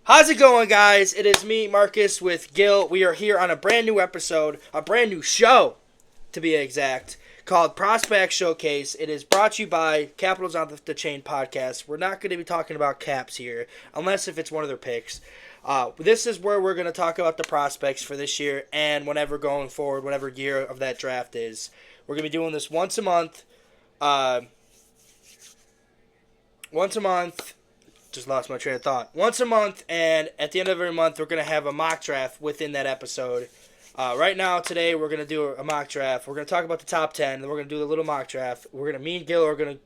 How's it going, guys? It is me, Marcus, with Gil. We are here on a brand new episode, a brand new show, to be exact, called Prospect Showcase. It is brought to you by Capitals on the Chain podcast. We're not going to be talking about Caps here, unless if it's one of their picks. This is where we're going to talk about the prospects for this year and whenever going forward, whatever year of that draft is. We're going to be doing this once a month. Just lost my train of thought. Once a month, and at the end of every month, we're going to have a mock draft within that episode. Right now, today, we're going to do a mock draft. We're going to talk about the top 10, and then we're going to do the little mock draft. Me and Gil are going to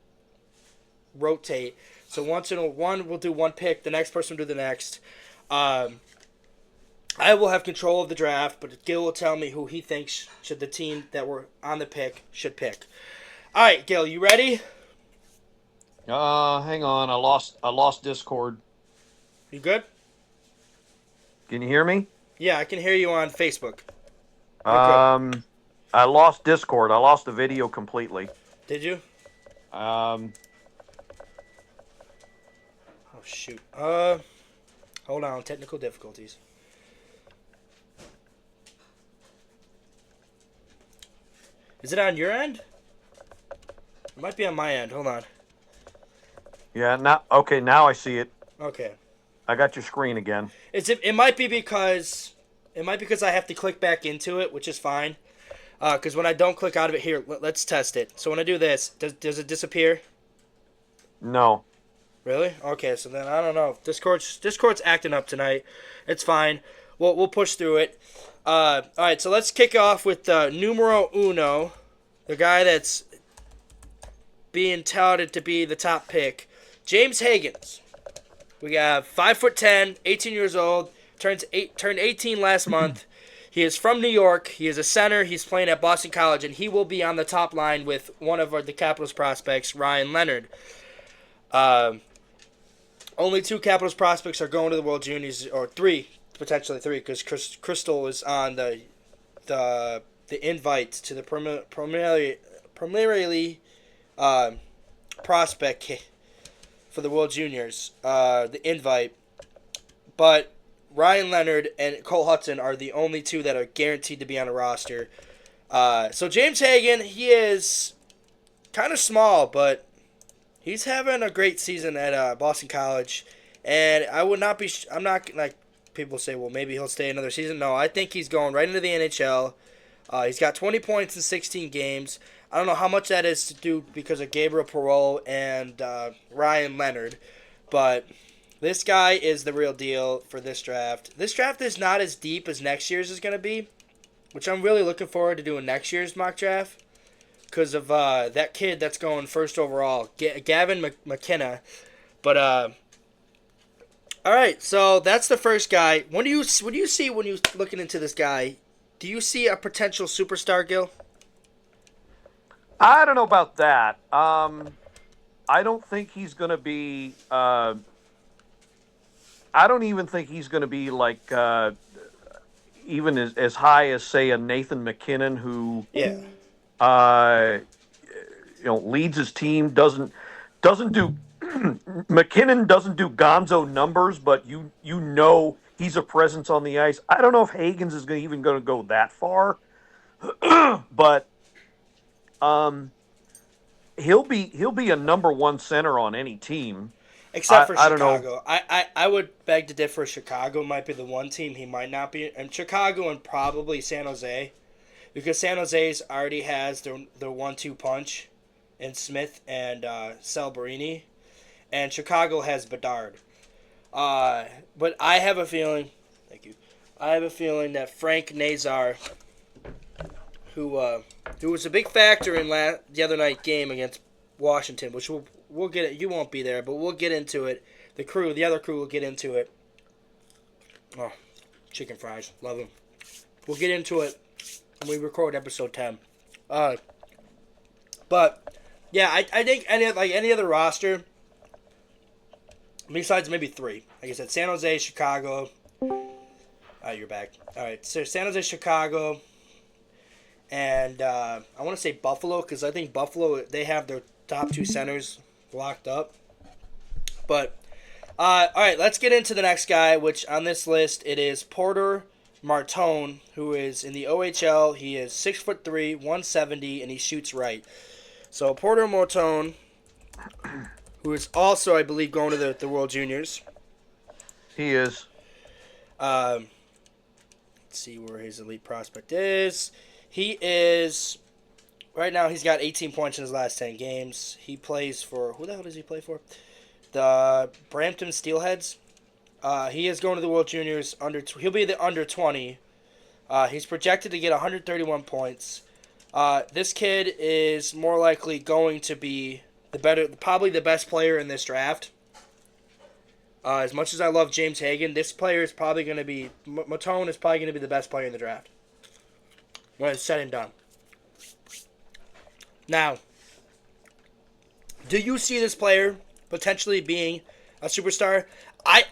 rotate. So we'll do one pick, the next person will do the next. I will have control of the draft, but Gil will tell me who he thinks should the team that we're on the pick should pick. All right, Gil, you ready? Hang on. I lost Discord. You good? Can you hear me? Yeah, I can hear you on Facebook. I lost Discord. I lost the video completely. Did you? Um, Oh, shoot. Hold on. Technical difficulties. Is it on your end? It might be on my end. Hold on. yeah. Now I see it. Okay. I got your screen again. It might be because I have to click back into it, which is fine. Because when I don't click out of it here, let's test it. So when I do this, does it disappear? No. Really? Okay, so then I don't know. Discord's acting up tonight. It's fine. We'll push through it. All right, so let's kick off with numero uno, the guy that's being touted to be the top pick, James Higgins. We got 5'10", 18 years old, turned 18 last month. He is from New York. He is a center. He's playing at Boston College, and he will be on the top line with one of the Capitals prospects, Ryan Leonard. Only two Capitals prospects are going to the World Juniors, or potentially three, because Crystal is on the invite to the primarily prospect for the World Juniors, the invite. But Ryan Leonard and Cole Hudson are the only two that are guaranteed to be on a roster. So James Hagan, he is kind of small, but he's having a great season at Boston College, and I'm not like people say, well, maybe he'll stay another season. No, I think he's going right into the NHL. He's got 20 points in 16 games. I don't know how much that is to do because of Gabriel Perreault and Ryan Leonard, but this guy is the real deal for this draft. This draft is not as deep as next year's is going to be, which I'm really looking forward to doing next year's mock draft. Because of that kid that's going first overall, Gavin McKenna. But all right, so that's the first guy. What do you see when you're looking into this guy? Do you see a potential superstar, Gil? I don't know about that. I don't think he's going to be. I don't even think he's going to be like even as high as say a Nathan McKinnon who. Yeah. Leads his team, doesn't do McKinnon doesn't do gonzo numbers, but you know he's a presence on the ice. I don't know if Higgins is even going to go that far, but he'll be a number one center on any team. Except for I don't know. Chicago. I would beg to differ. Chicago might be the one team he might not be. And Chicago and probably San Jose. Because San Jose's already has their 1-2 punch in Smith and Celebrini. And Chicago has Bedard. But I have a feeling... Thank you. I have a feeling that Frank Nazar, who was a big factor in the other night game against Washington, which we'll get it. You won't be there, but we'll get into it. The other crew will get into it. Oh, chicken fries. Love them. We'll get into it when we record episode 10. But yeah, I think any other roster besides maybe three. Like I said, San Jose, Chicago. You're back. All right, so San Jose, Chicago, and I want to say Buffalo because I think Buffalo they have their top two centers locked up. But All right, let's get into the next guy, which on this list it is Porter Martone, who is in the OHL. He is 6'3", 170, and he shoots right. So Porter Martone, who is also, I believe, going to the World Juniors. He is. Um, let's see where his elite prospect is. He is right now. He's got 18 points in his last 10 games. He plays for who the hell does he play for? The Brampton Steelheads. He is going to the World Juniors. He'll be the under 20. He's projected to get 131 points. This kid is more likely going to be probably the best player in this draft. As much as I love James Hagan, this player is probably going to be Matone is probably going to be the best player in the draft when it's said and done. Now, do you see this player potentially being a superstar? I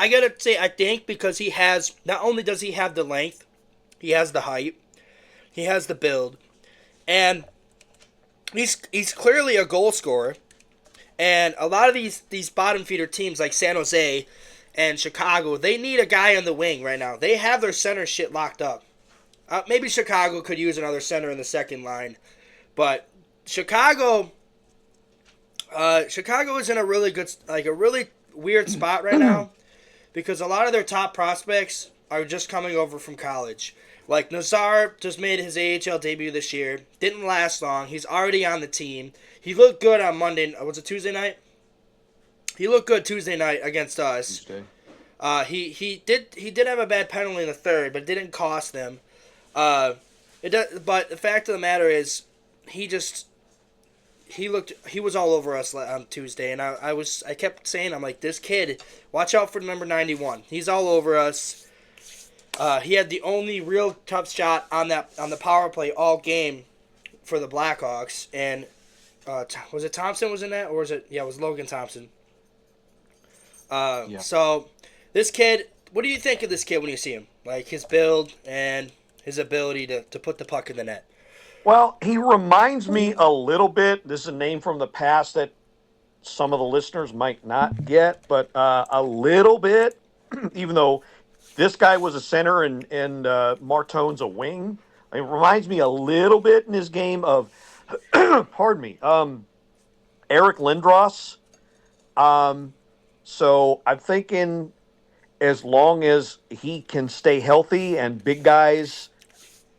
gotta say I think because he has not only does he have the length, he has the height, he has the build, and he's clearly a goal scorer. And a lot of these bottom feeder teams like San Jose and Chicago, they need a guy on the wing right now. They have their center shit locked up. Maybe Chicago could use another center in the second line, but Chicago is in a really good, like a really weird spot right now because a lot of their top prospects are just coming over from college. Like Nazar just made his AHL debut this year. Didn't last long. He's already on the team. He looked good on Monday. Was it Tuesday night? He looked good Tuesday night against us. Tuesday. He did have a bad penalty in the third, but it didn't cost them. But the fact of the matter is, he was all over us on Tuesday, and I kept saying, I'm like, this kid, watch out for number 91. He's all over us. He had the only real tough shot on the power play all game for the Blackhawks, and was it Thompson was in that, or was it? Yeah, it was Logan Thompson. Yeah. So this kid, what do you think of this kid when you see him? Like his build and his ability to put the puck in the net. Well, he reminds me a little bit. This is a name from the past that some of the listeners might not get, but a little bit, even though this guy was a center and Martone's a wing. It reminds me a little bit in his game of, pardon me, Eric Lindros. So I'm thinking as long as he can stay healthy, and big guys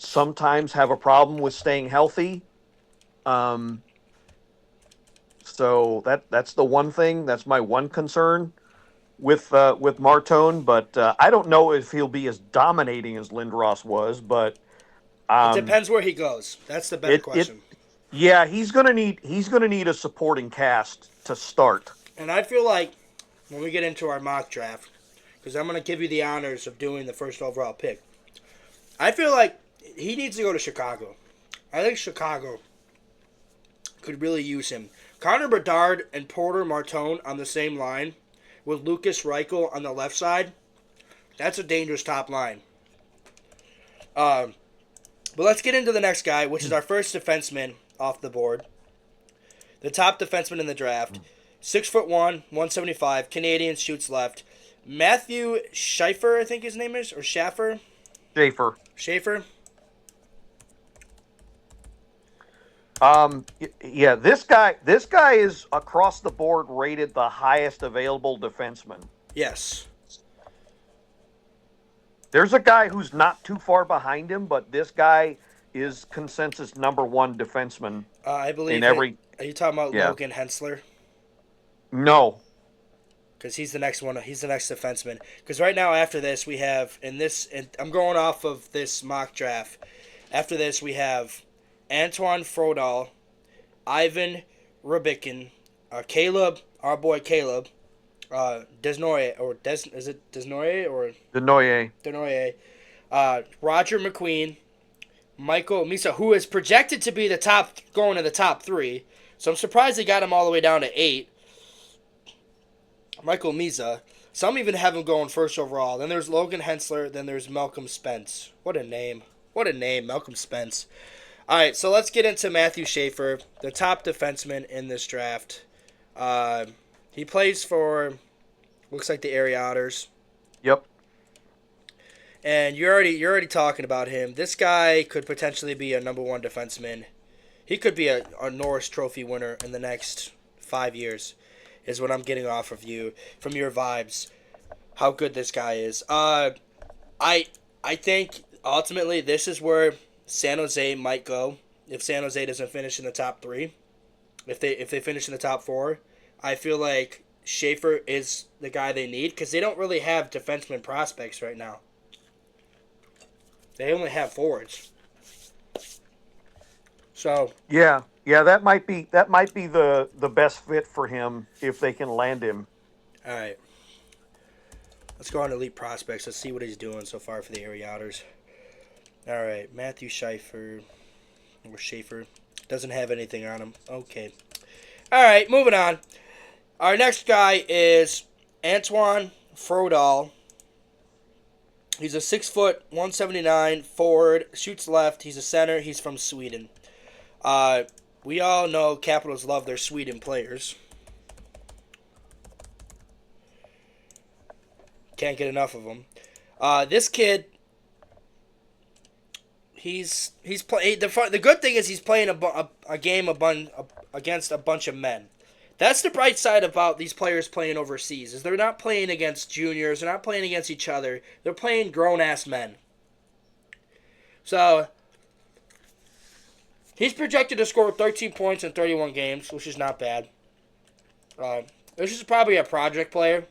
sometimes have a problem with staying healthy. So that's the one thing. That's my one concern with Martone. But I don't know if he'll be as dominating as Lindros was. But It depends where he goes. That's the better question. Yeah, he's gonna need a supporting cast to start. And I feel like when we get into our mock draft, because I'm going to give you the honors of doing the first overall pick, I feel like he needs to go to Chicago. I think Chicago could really use him. Connor Bedard and Porter Martone on the same line with Lucas Reichel on the left side, that's a dangerous top line. But let's get into the next guy, which is our first defenseman off the board. The top defenseman in the draft. 6'1", 175, Canadian, shoots left. Matthew Schaefer, I think his name is, or Schaffer? Schaefer. Yeah, this guy is across the board rated the highest available defenseman. Yes. There's a guy who's not too far behind him, but this guy is consensus number one defenseman. I believe in every. Are you talking about Yeah. Logan Hensler? No. Because he's the next one. He's the next defenseman. Because right now, after this, we have and I'm going off of this mock draft. After this, we have Antoine Frodal, Ivan Rubikin, Caleb, our boy Caleb, Desnoyers, or is it Desnoyers or Desnoyers, Roger McQueen, Michael Misa, who is projected to be going to the top 3. So I'm surprised they got him all the way down to 8. Michael Misa. Some even have him going first overall. Then there's Logan Hensler. Then there's Malcolm Spence. What a name. Malcolm Spence. All right, so let's get into Matthew Schaefer, the top defenseman in this draft. He plays for Looks like the Ariatters. Yep. And you're already talking about him. This guy could potentially be a number one defenseman. He could be a Norris Trophy winner in the next 5 years. Is what I'm getting off of you from your vibes. How good this guy is. I I think ultimately this is where San Jose might go if San Jose doesn't finish in the top three. If they finish in the top four, I feel like Schaefer is the guy they need because they don't really have defenseman prospects right now. They only have forwards. So Yeah. Yeah, that might be the best fit for him if they can land him. all right, let's go on to elite prospects. Let's see what he's doing so far for the Ariatters. All right, Matthew Schaefer doesn't have anything on him. Okay. All right, moving on. Our next guy is Antoine Frodal. He's a 6 foot 179 forward, shoots left. He's a center. He's from Sweden. Uh, we all know Capitals love their Sweden players. Can't get enough of them. This kid, he's play. The good thing is he's playing a game against a bunch of men. That's the bright side about these players playing overseas is they're not playing against juniors. They're not playing against each other. They're playing grown ass men. So he's projected to score 13 points in 31 games, which is not bad. This is probably a project player,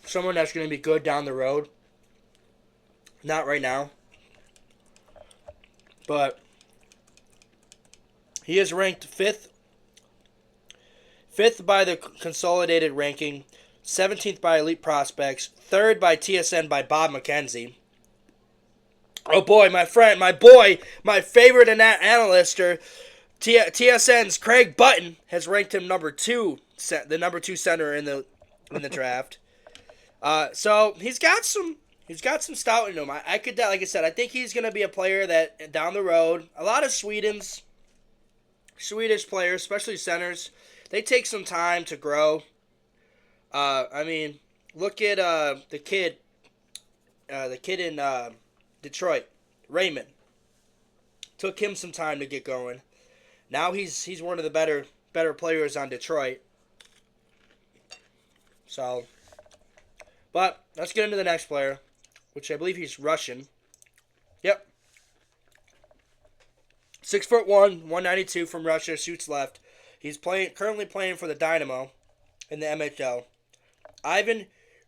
someone that's going to be good down the road. Not right now, but he is ranked fifth by the consolidated ranking, 17th by Elite Prospects, third by TSN by Bob McKenzie. Oh boy, my favorite analyst, TSN's Craig Button has ranked him the number two center in the draft. So he's got some stout in him. I could, like I said, I think he's gonna be a player that down the road, a lot of Swedish players, especially centers, they take some time to grow. I mean, look at the kid in Detroit, Raymond. Took him some time to get going. Now he's one of the better players on Detroit. So, but let's get into the next player, which I believe he's Russian. Yep. 6'1", 192 from Russia, shoots left. He's currently playing for the Dynamo in the MHL. Ivan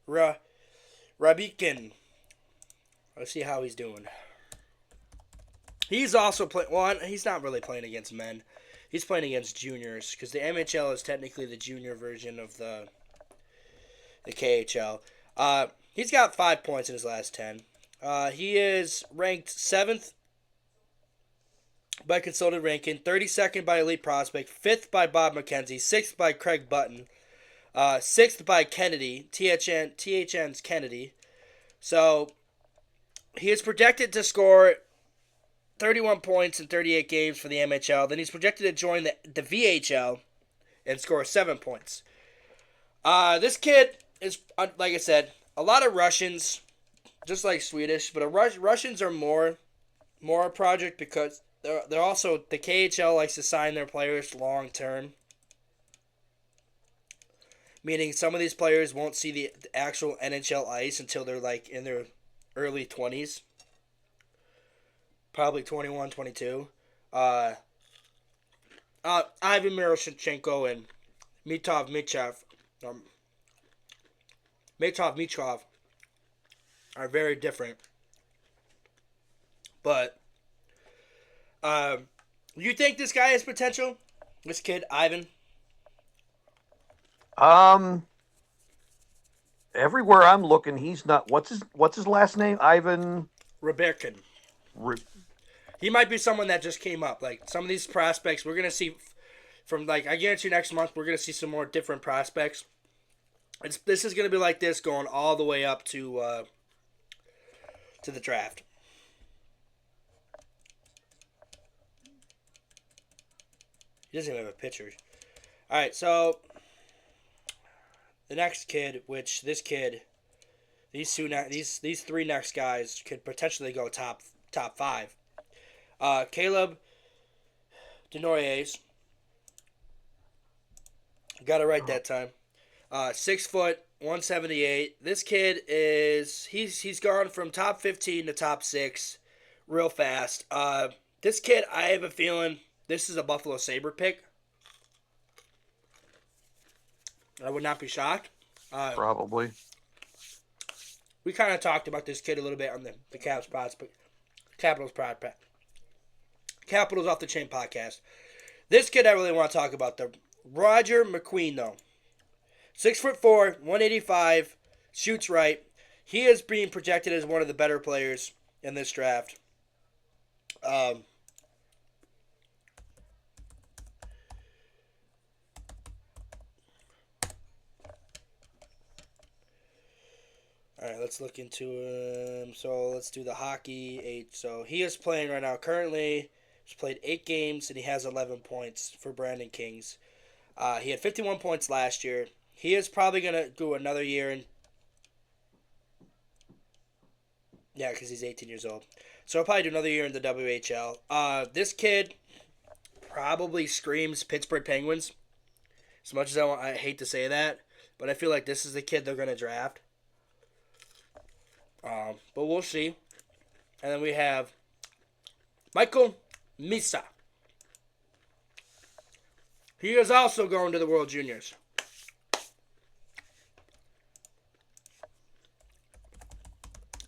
Rabikin. Let's see how he's doing. He's also playing. Well, he's not really playing against men. He's playing against juniors because the MHL is technically the junior version of the KHL. He's got 5 points in his last 10. He is ranked 7th by Consolidated Ranking, 32nd by Elite Prospect, 5th by Bob McKenzie, 6th by Craig Button, 6th by Kennedy, THN's Kennedy. So he is projected to score 31 points in 38 games for the MHL. Then he's projected to join the VHL and score 7 points. This kid is, like I said, a lot of Russians, just like Swedish, but Russians are more a project because they're also, the KHL likes to sign their players long term. Meaning some of these players won't see the actual NHL ice until they're like in their early 20s. Probably 21, 22. Ivan Miroshnichenko and Mitov Michov are very different. But you think this guy has potential? This kid, Ivan? Everywhere I'm looking, he's not. What's his last name? Ivan. Rebeckin. He might be someone that just came up. Like some of these prospects, we're gonna see from like I guarantee next month we're gonna see some more different prospects. This is gonna be like this going all the way up to the draft. He doesn't even have a picture. All right, so the next kid, which this kid, these three next guys could potentially go top five. Caleb Denoyes, got it right that time. 6 foot, 178. This kid is he's gone from top 15 to top six, real fast. This kid, I have a feeling this is a Buffalo Sabre pick. I would not be shocked. Probably. We kind of talked about this kid a little bit on the Capitals Off the Chain podcast. This kid I really want to talk about, the Roger McQueen though. 6'4", 185, shoots right. He is being projected as one of the better players in this draft. All right, let's look into him. So let's do the hockey 8. So he is playing right now. Currently, he's played 8 games and he has 11 points for Brandon Kings. He had 51 points last year. He is probably gonna do another year in. Yeah, because he's 18 years old. So he'll probably do another year in the WHL. This kid probably screams Pittsburgh Penguins. As much as I hate to say that, but I feel like this is the kid they're gonna draft. But we'll see. And then we have Michael Misa. He is also going to the World Juniors.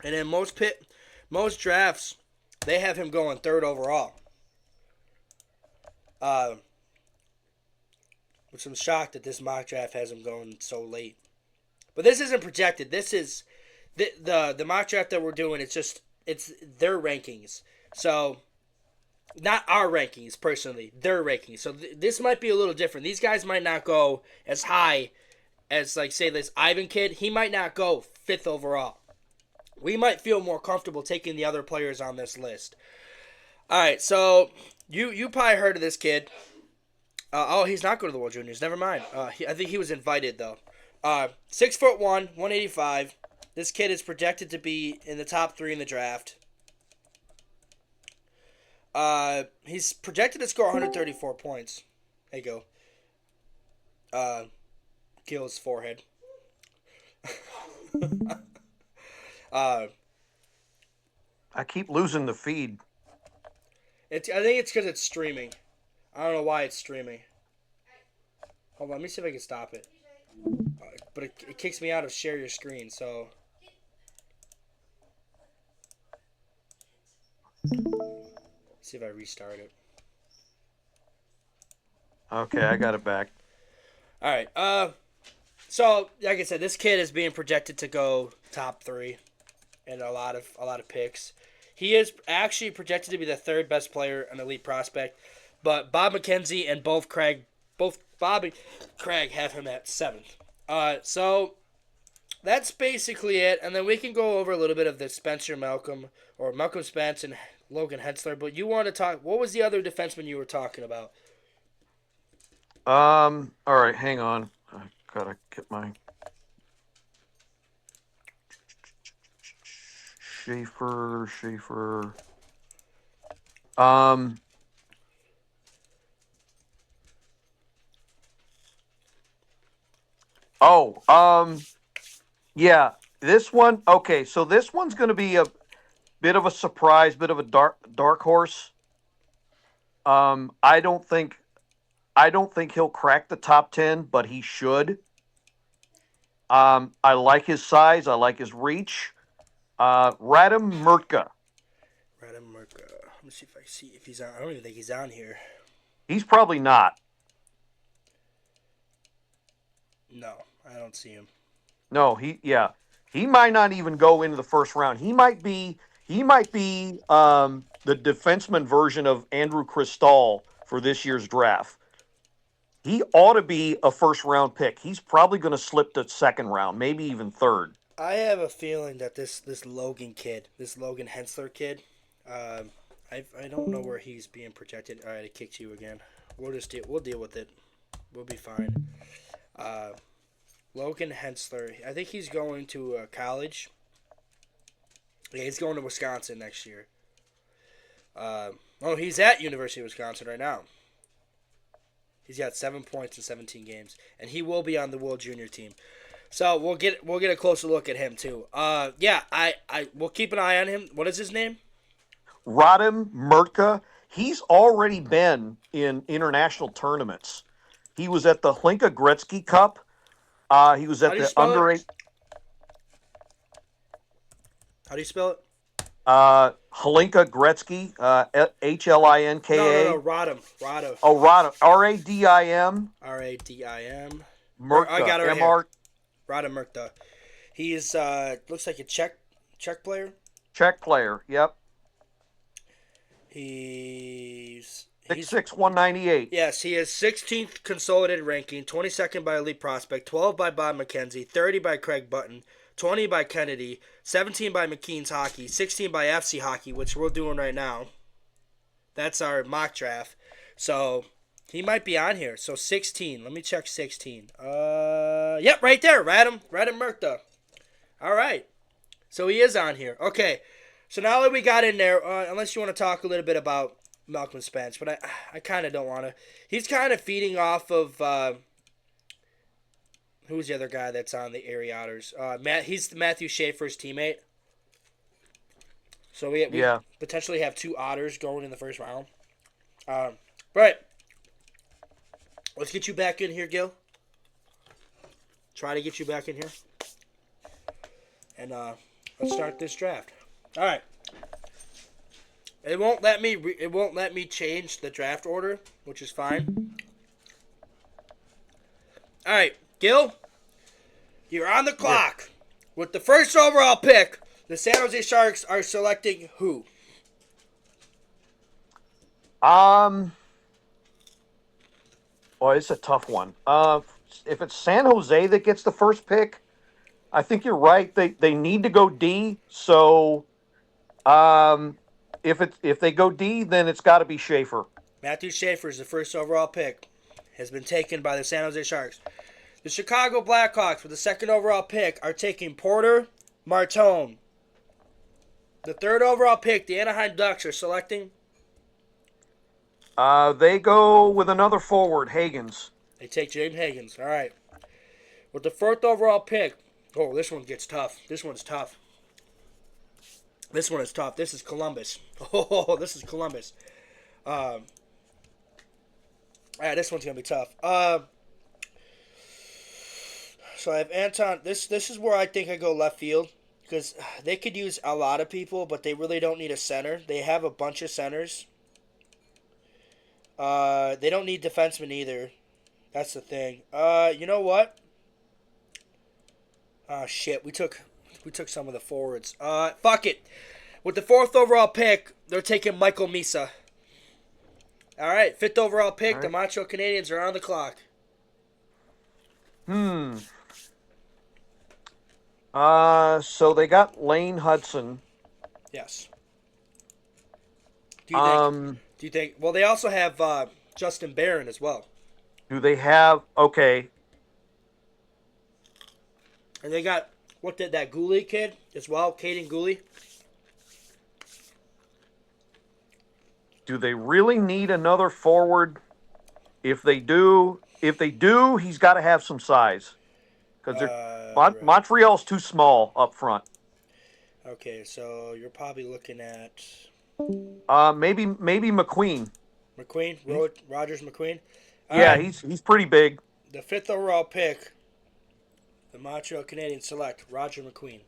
And in most drafts, they have him going 3rd overall. Which I'm shocked that this mock draft has him going so late. But this isn't projected. This is the mock draft that we're doing. It's their rankings. So not our rankings personally, their rankings. So this might be a little different. These guys might not go as high as, like, say this Ivan kid. He might not go 5th overall. We might feel more comfortable taking the other players on this list. All right, so you probably heard of this kid. He's not going to the World Juniors. Never mind. I think he was invited though. 6'1", 185. This kid is projected to be in the top 3 in the draft. He's projected to score 134 points. There you go. Gil's forehead. I keep losing the feed. I think it's because it's streaming. I don't know why it's streaming. Hold on, let me see if I can stop it. But it kicks me out of share your screen, so. See if I restart it. Okay, I got it back. All right. So like I said, this kid is being projected to go top 3 in a lot of picks. He is actually projected to be the 3rd best player, an elite prospect, but Bob McKenzie and both Bob and Craig have him at 7th. So that's basically it, and then we can go over a little bit of the Malcolm Spence and Logan Hensler. But you want to talk? What was the other defenseman you were talking about? All right, hang on. I gotta get my Schaefer. Yeah, this one. Okay, so this one's going to be a bit of a surprise, bit of a dark horse. I don't think he'll crack the top 10, but he should. I like his size. I like his reach. Radim Murtka. Radim Murtka. Let me see if he's on. I don't even think he's on here. He's probably not. No, I don't see him. No, he might not even go into the first round. He might be the defenseman version of Andrew Cristall for this year's draft. He ought to be a first round pick. He's probably going to slip to 2nd round, maybe even 3rd. I have a feeling that this Logan Hensler kid, I don't know where he's being projected. All right, it kicks you again. We'll deal with it. We'll be fine. Logan Hensler. I think he's going to college. Yeah, he's going to Wisconsin next year. He's at University of Wisconsin right now. He's got 7 points in 17 games, and he will be on the World Junior team. So we'll get a closer look at him too. We'll keep an eye on him. What is his name? Radim Murtka. He's already been in international tournaments. He was at the Hlinka Gretzky Cup. He was at the under 8. How do you spell it? Hlinka Gretzky, Hlinka. No, Radim. Oh, Radim. Radim. Radim. Murtka. I got it right MR. here. Radim Murtka. He's looks like a Czech player. Czech player. Yep. He's 6'6", 198. Yes, he is 16th consolidated ranking, 22nd by Elite Prospect, 12 by Bob McKenzie, 30 by Craig Button, 20 by Kennedy, 17 by McKean's Hockey, 16 by FC Hockey, which we're doing right now. That's our mock draft. So he might be on here. So 16. Let me check 16. Yep, right there. Radim Murtka. All right. So he is on here. Okay. So now that we got in there, unless you want to talk a little bit about Malcolm Spence, but I kind of don't want to. He's kind of feeding off of who's the other guy that's on the Erie Otters? He's Matthew Schaefer's teammate. So we potentially have 2 Otters going in the first round. But let's get you back in here, Gil. Try to get you back in here. And let's start this draft. All right. It won't let me change the draft order, which is fine. All right, Gil, you're on the clock. With the first overall pick, the San Jose Sharks are selecting who? Well, it's a tough one. If it's San Jose that gets the first pick, I think you're right. They need to go D. So, if they go D, then it's got to be Schaefer. Matthew Schaefer is the first overall pick. Has been taken by the San Jose Sharks. The Chicago Blackhawks, with the second overall pick, are taking Porter Martone. The third overall pick, the Anaheim Ducks are selecting. They go with another forward, Hagens. They take James Hagens. All right. With the fourth overall pick, this one gets tough. This one's tough. This one is tough. This is Columbus. This is Columbus. All right, this one's gonna be tough. So I have Anton. This is where I think I go left field because they could use a lot of people, but they really don't need a center. They have a bunch of centers. They don't need defensemen either. That's the thing. You know what? Oh shit, we took some of the forwards. Fuck it. With the fourth overall pick, they're taking Michael Misa. All right, fifth overall pick. Right. The Montreal Canadiens are on the clock. So they got Lane Hudson. Yes. Do you think? Well, they also have Justin Barron as well. Do they have? Okay. And they got that Gooley kid as well, Caden Gooley. Do they really need another forward? If they do, he's got to have some size because right. Montreal's too small up front. Okay, so you're probably looking at maybe McQueen. Rogers McQueen. Yeah, right. He's pretty big. The fifth overall pick, the Montreal Canadiens select Roger McQueen.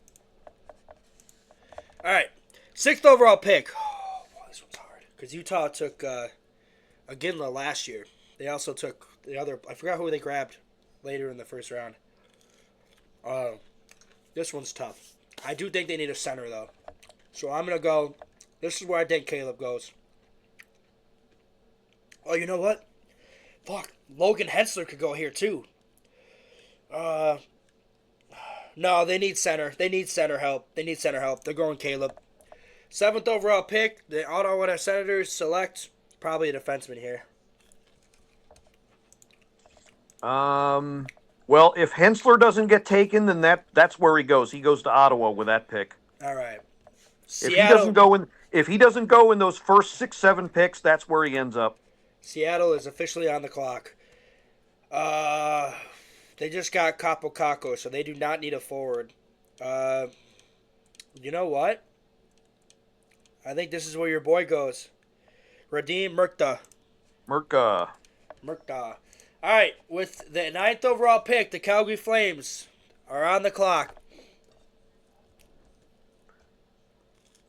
All right, sixth overall pick. Oh, boy, this one's hard because Utah took Aginla last year. They also took the other. I forgot who they grabbed later in the first round. This one's tough. I do think they need a center though, so I'm gonna go. This is where I think Caleb goes. Oh, you know what? Fuck, Logan Hensler could go here too. No, they need center. They need center help. They're going Caleb. Seventh overall pick, the Ottawa Senators select probably a defenseman here. Well, if Hensler doesn't get taken, then that's where he goes. He goes to Ottawa with that pick. All right. If he doesn't Seattle. go in, if he doesn't go in those first 6, 7 picks, that's where he ends up. Seattle is officially on the clock. Uh, they just got Capo Caco, so they do not need a forward. Uh, you know what? I think this is where your boy goes. Radim Murta. Merca. Murta. All right, with the ninth overall pick, the Calgary Flames are on the clock.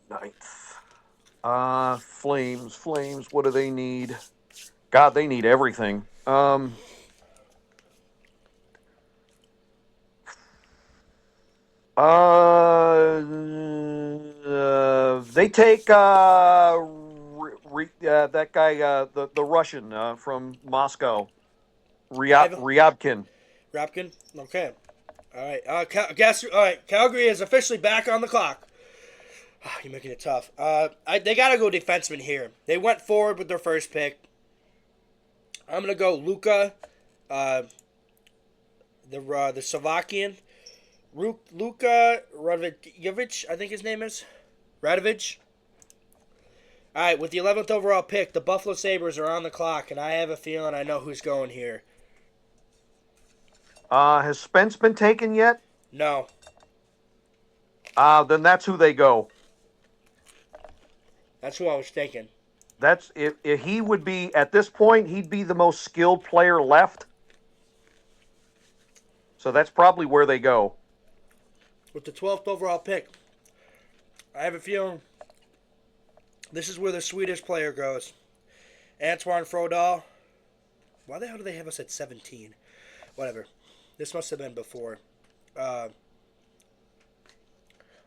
Ninth. Flames. What do they need? God, they need everything. They take that guy, the Russian from Moscow, Ivan Ryabkin. Rapkin. Okay. All right. All right. Calgary is officially back on the clock. You're making it tough. They gotta go defenseman here. They went forward with their first pick. I'm gonna go Luka, the Slovakian, Luka Radovic, I think his name is Radovic. All right, with the 11th overall pick, the Buffalo Sabres are on the clock, and I have a feeling I know who's going here. Has Spence been taken yet? No, Then that's who they go. that's who I was thinking. That's if he would be at this point, he'd be the most skilled player left. So that's probably where they go. With the 12th overall pick, I have a feeling this is where the Swedish player goes. Antoine Frodal. Why the hell do they have us at 17? Whatever. This must have been before. All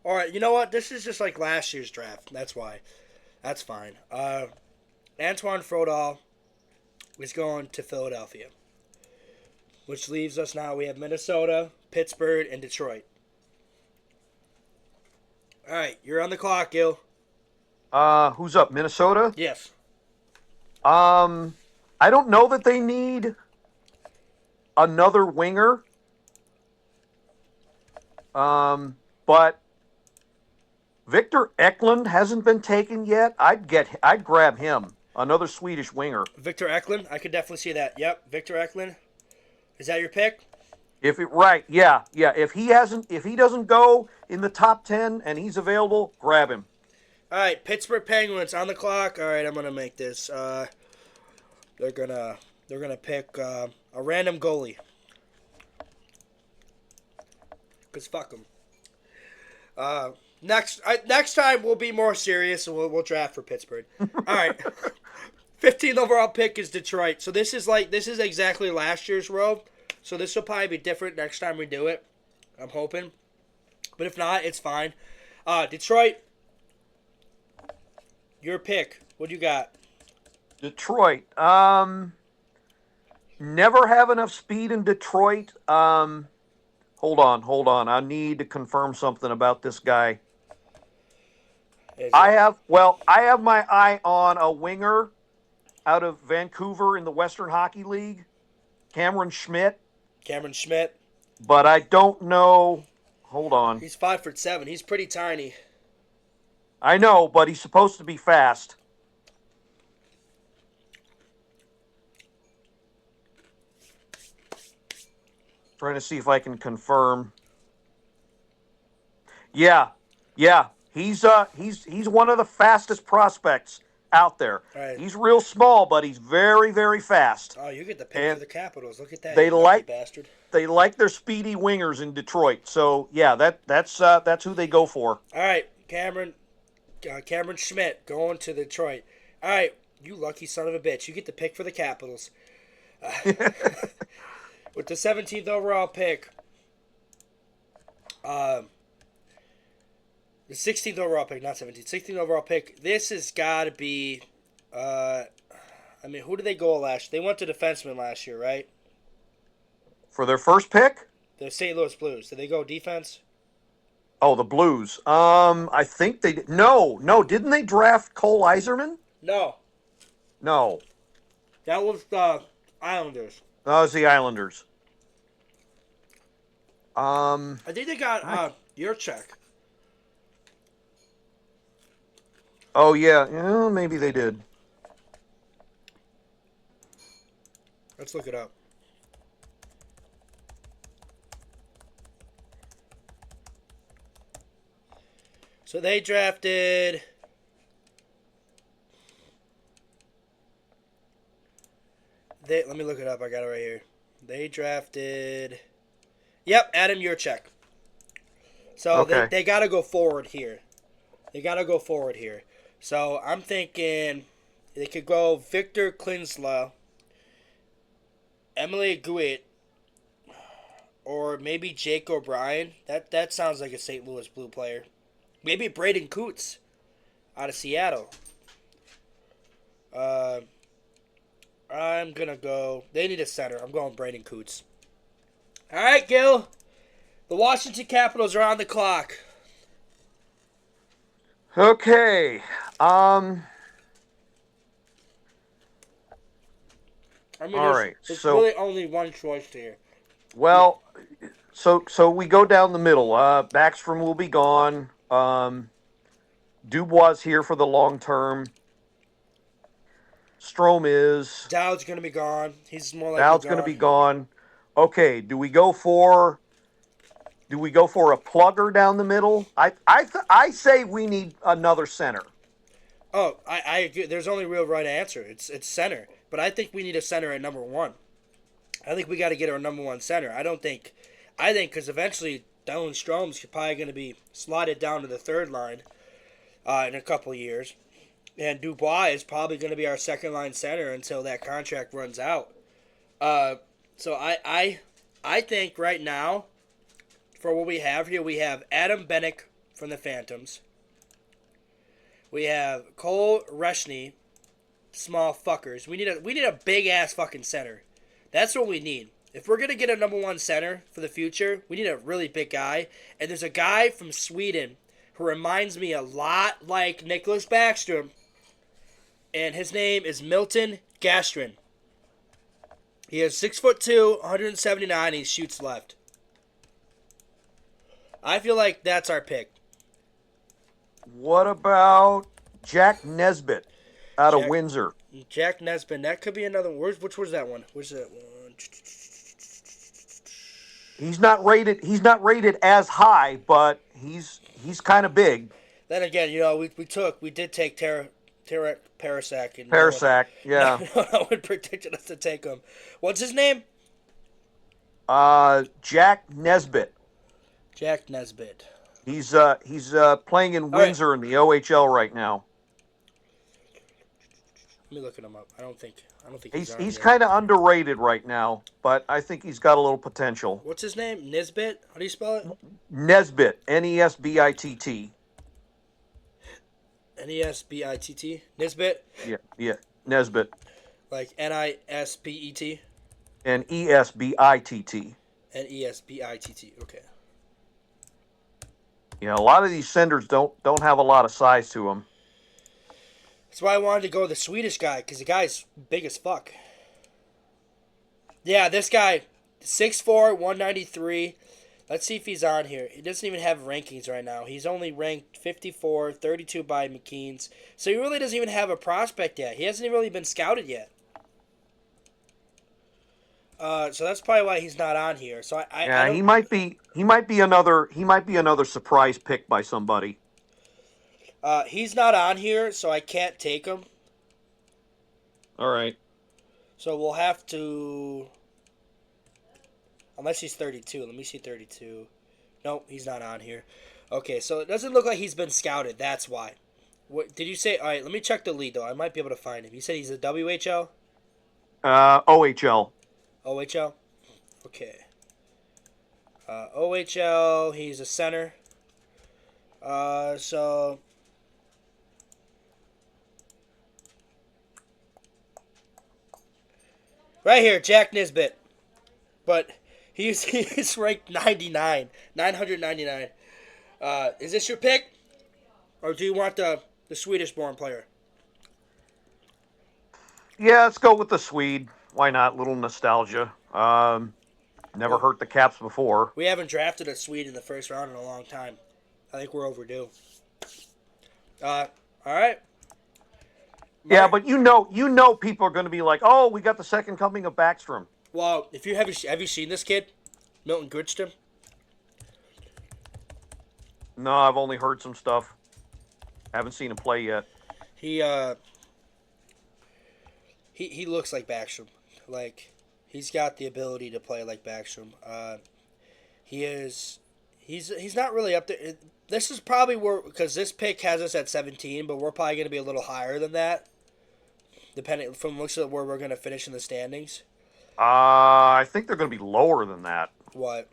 right, you know what? This is just like last year's draft. That's why. That's fine. Antoine Frodal is going to Philadelphia, which leaves us now. We have Minnesota, Pittsburgh, and Detroit. All right, you're on the clock, Gil. Who's up? Minnesota? Yes. I don't know that they need another winger. But Victor Eklund hasn't been taken yet. I'd grab him. Another Swedish winger. Victor Eklund, I could definitely see that. Yep, Victor Eklund. Is that your pick? Yeah. If he doesn't go in the top 10 and he's available, grab him. All right, Pittsburgh Penguins on the clock. All right, I'm gonna make this. They're gonna pick a random goalie. Cause fuck them. Next time we'll be more serious and we'll draft for Pittsburgh. All right. 15th overall pick is Detroit. So this is exactly last year's row. So this will probably be different next time we do it. I'm hoping. But if not, it's fine. Detroit, your pick. What do you got? Detroit. Never have enough speed in Detroit. Hold on. I need to confirm something about this guy. I have my eye on a winger out of Vancouver in the Western Hockey League, Cameron Schmidt. Cameron Schmidt. But I don't know. Hold on. He's 5'7". He's pretty tiny. I know, but he's supposed to be fast. Trying to see if I can confirm. Yeah. He's one of the fastest prospects out there. Right. He's real small, but he's very, very fast. Oh, you get the pick for the Capitals. Look at that. They like bastard. They like their speedy wingers in Detroit. So yeah, that's who they go for. All right, Cameron Schmidt going to Detroit. All right, you lucky son of a bitch. You get the pick for the Capitals. With the 17th overall pick, the 16th overall pick, not 17th, 16th overall pick. This has got to be, who did they go last year? They went to defenseman last year, right? For their first pick? The St. Louis Blues. Did they go defense? Oh, the Blues. I think they did. No. Didn't they draft Cole Iserman? No. No. That was the Islanders. That was the Islanders. I think they got I, your check. oh yeah, yeah, maybe they did. Let's look it up. So they drafted. Let me look it up. I got it right here. They drafted. Yep, Adam Yurchek. So they, Okay. they got to go forward here. They got to go forward here. So I'm thinking they could go Victor Klinslow, Emily Guit, or maybe Jake O'Brien. That sounds like a St. Louis Blue player. Maybe Braden Coots out of Seattle. Uh, I'm gonna go. They need a center. I'm going Braden Coots. All right, Gil. The Washington Capitals are on the clock. Okay. Um. I mean, All there's right. there's So, really only one choice here. We, well, so we go down the middle. Backstrom will be gone. Dubois here for the long term. Strom is. Dowd's gonna be gone. He's more likely Dowd's going to gone. be gone. Okay. Do we go for a plugger down the middle? I say we need another center. Oh, I agree. There's only real right answer. It's center. But I think we need a center at number one. I think we got to get our number one center. I don't think. I think because eventually Dylan Strom's probably going to be slotted down to the third line in a couple years, and Dubois is probably going to be our second line center until that contract runs out. Uh, so I think right now for what we have here, we have Adam Bennick from the Phantoms. We have Cole Reshney, small fuckers. We need a big ass fucking center. That's what we need. If we're gonna get a number one center for the future, we need a really big guy. And there's a guy from Sweden who reminds me a lot like Nicholas Backstrom, and his name is Milton Gastrin. He is 6'2", 179. He shoots left. I feel like that's our pick. What about Jack Nesbitt out of Jack Windsor? Jack Nesbitt. That could be another. Which was that one? Where's that one? He's not rated as high, but he's kind of big. Then again, we did take Tarek Parasak, and Parasak, yeah. no one predicted us to take him. What's his name? Jack Nesbitt. Jack Nesbitt. He's playing in All right, Windsor in the OHL right now. let me look him up. I don't think he's He's on he's here. kind of underrated right now, but I think he's got a little potential. What's his name? Nisbet? How do you spell it? Nesbitt, Nesbitt. Nesbitt. Nisbet? Yeah, yeah, Nesbitt, Like Nispet? and Esbitt. Nesbitt. Okay. Yeah, a lot of these senders don't have a lot of size to them. That's why I wanted to go with the Swedish guy, because the guy's big as fuck. Yeah, this guy, 6'4", 193. Let's see if he's on here. He doesn't even have rankings right now. He's only ranked 54, 32 by McKean's. So he really doesn't even have a prospect yet. He hasn't even really been scouted yet. So that's probably why he's not on here. So I Yeah, don't. he might be another surprise pick by somebody. He's not on here, so I can't take him. All right. So we'll have to. Unless he's 32. Let me see 32. Nope, he's not on here. Okay, so it doesn't look like he's been scouted. That's why. What did you say? All right, let me check the lead though. I might be able to find him. You said he's a WHL, OHL. OHL. Okay. OHL. He's a center. So right here, Jack Nisbet. But he's ranked 99, 999. Is this your pick, or do you want the Swedish-born player? Yeah, let's go with the Swede. Why not? Little nostalgia. Never hurt the Caps before. We haven't drafted a Swede in the first round in a long time. I think we're overdue. All right. Yeah, Mark. but you know, people are going to be like, "Oh, we got the second coming of Backstrom." Well, if you have you seen this kid, Milton Gridstrom? No, I've only heard some stuff. Haven't seen him play yet. He he looks like Backstrom. Like he's got the ability to play like Backstrom. He is. He's not really up there. This is probably where because this pick has us at 17, but we're probably going to be a little higher than that, depending from looks at where we're going to finish in the standings. I think they're going to be lower than that. What?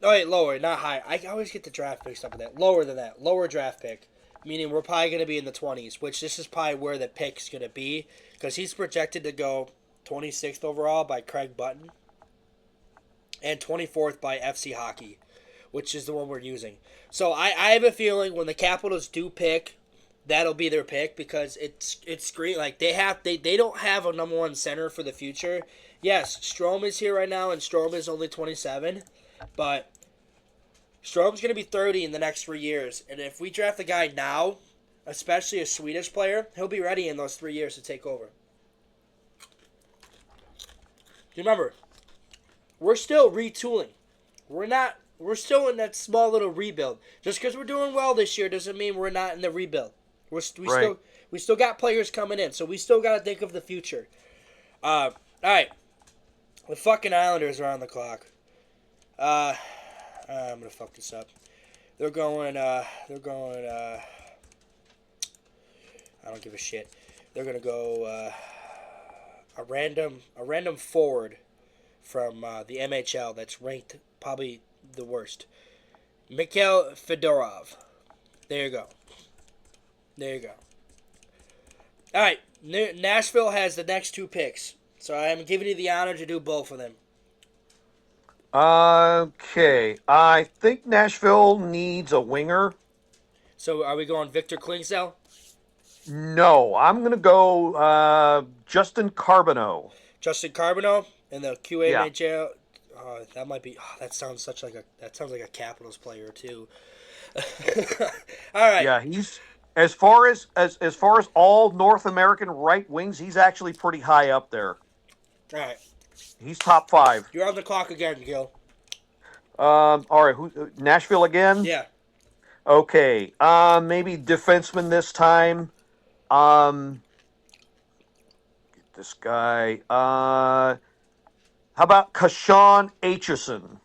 Oh wait, lower, not high. I always get the draft picks up with that. Lower than that. Lower draft pick. Meaning we're probably going to be in the 20s, which this is probably where the pick's going to be. Because he's projected to go 26th overall by Craig Button. And 24th by FC Hockey, which is the one we're using. So I have a feeling when the Capitals do pick, that'll be their pick because it's great. Like they don't have a number one center for the future. Yes, Strome is here right now, and Strome is only 27, but Strome's going to be 30 in the next 3 years. And if we draft the guy now, especially a Swedish player, he'll be ready in those 3 years to take over. Remember, we're still retooling. We're still in that small little rebuild. Just because we're doing well this year doesn't mean we're not in the rebuild. We still got players coming in, so we still got to think of the future. All right. The fucking Islanders are on the clock. I'm gonna fuck this up. They're going. I don't give a shit. They're gonna go a random forward from the MHL that's ranked probably the worst. Mikhail Fedorov. There you go. All right. Nashville has the next 2 picks, so I'm giving you the honor to do both of them. Okay, I think Nashville needs a winger. So are we going Victor Klingzel? No, I'm going to go Justin Carbonneau. Justin Carbonneau and the Yeah. QMHL. That might be. That sounds like a Capitals player too. All right. Yeah, he's as far as all North American right wings, he's actually pretty high up there. All right. He's top 5. You're on the clock again, Gil. All right, Nashville again? Yeah. Okay. Maybe defenseman this time. Get this guy. How about Kashawn Aitchison?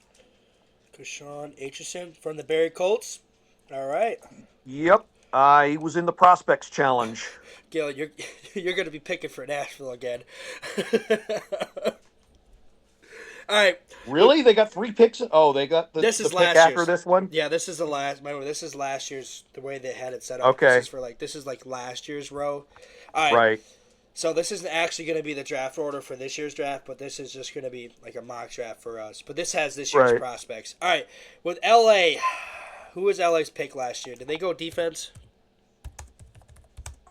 Kashawn Aitchison from the Barrie Colts. All right. Yep. He was in the Prospects Challenge. Gil, you're going to be picking for Nashville again. All right. Really? They got 3 picks? Oh, they got the This is pick last after year's. this one? Yeah, this is the last. Remember, this is last year's. The way they had it set up. Okay. This is like last year's row. All right. Right. So this isn't actually going to be the draft order for this year's draft, but this is just going to be like a mock draft for us. But this has this year's Right. prospects. All right. With LA, who was LA's pick last year? Did they go defense?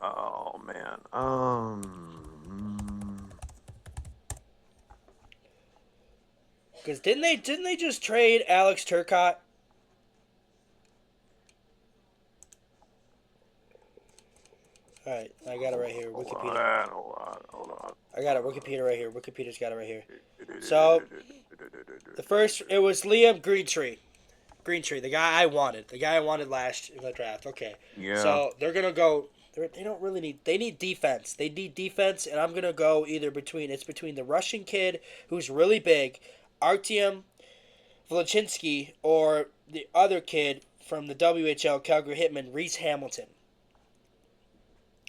Oh man. Because didn't they just trade Alex Turcotte? All right, I got it right here. Wikipedia. Hold on. I got it. Wikipedia right here. Wikipedia's got it right here. So the first it was Liam Greentree. Greentree, the guy I wanted last in the draft. Okay. Yeah. So they're gonna go. They don't really need. They need defense. They need defense, and I'm gonna go either between the Russian kid who's really big, Artyom Vlechinsky, or the other kid from the WHL Calgary Hitmen, Reese Hamilton.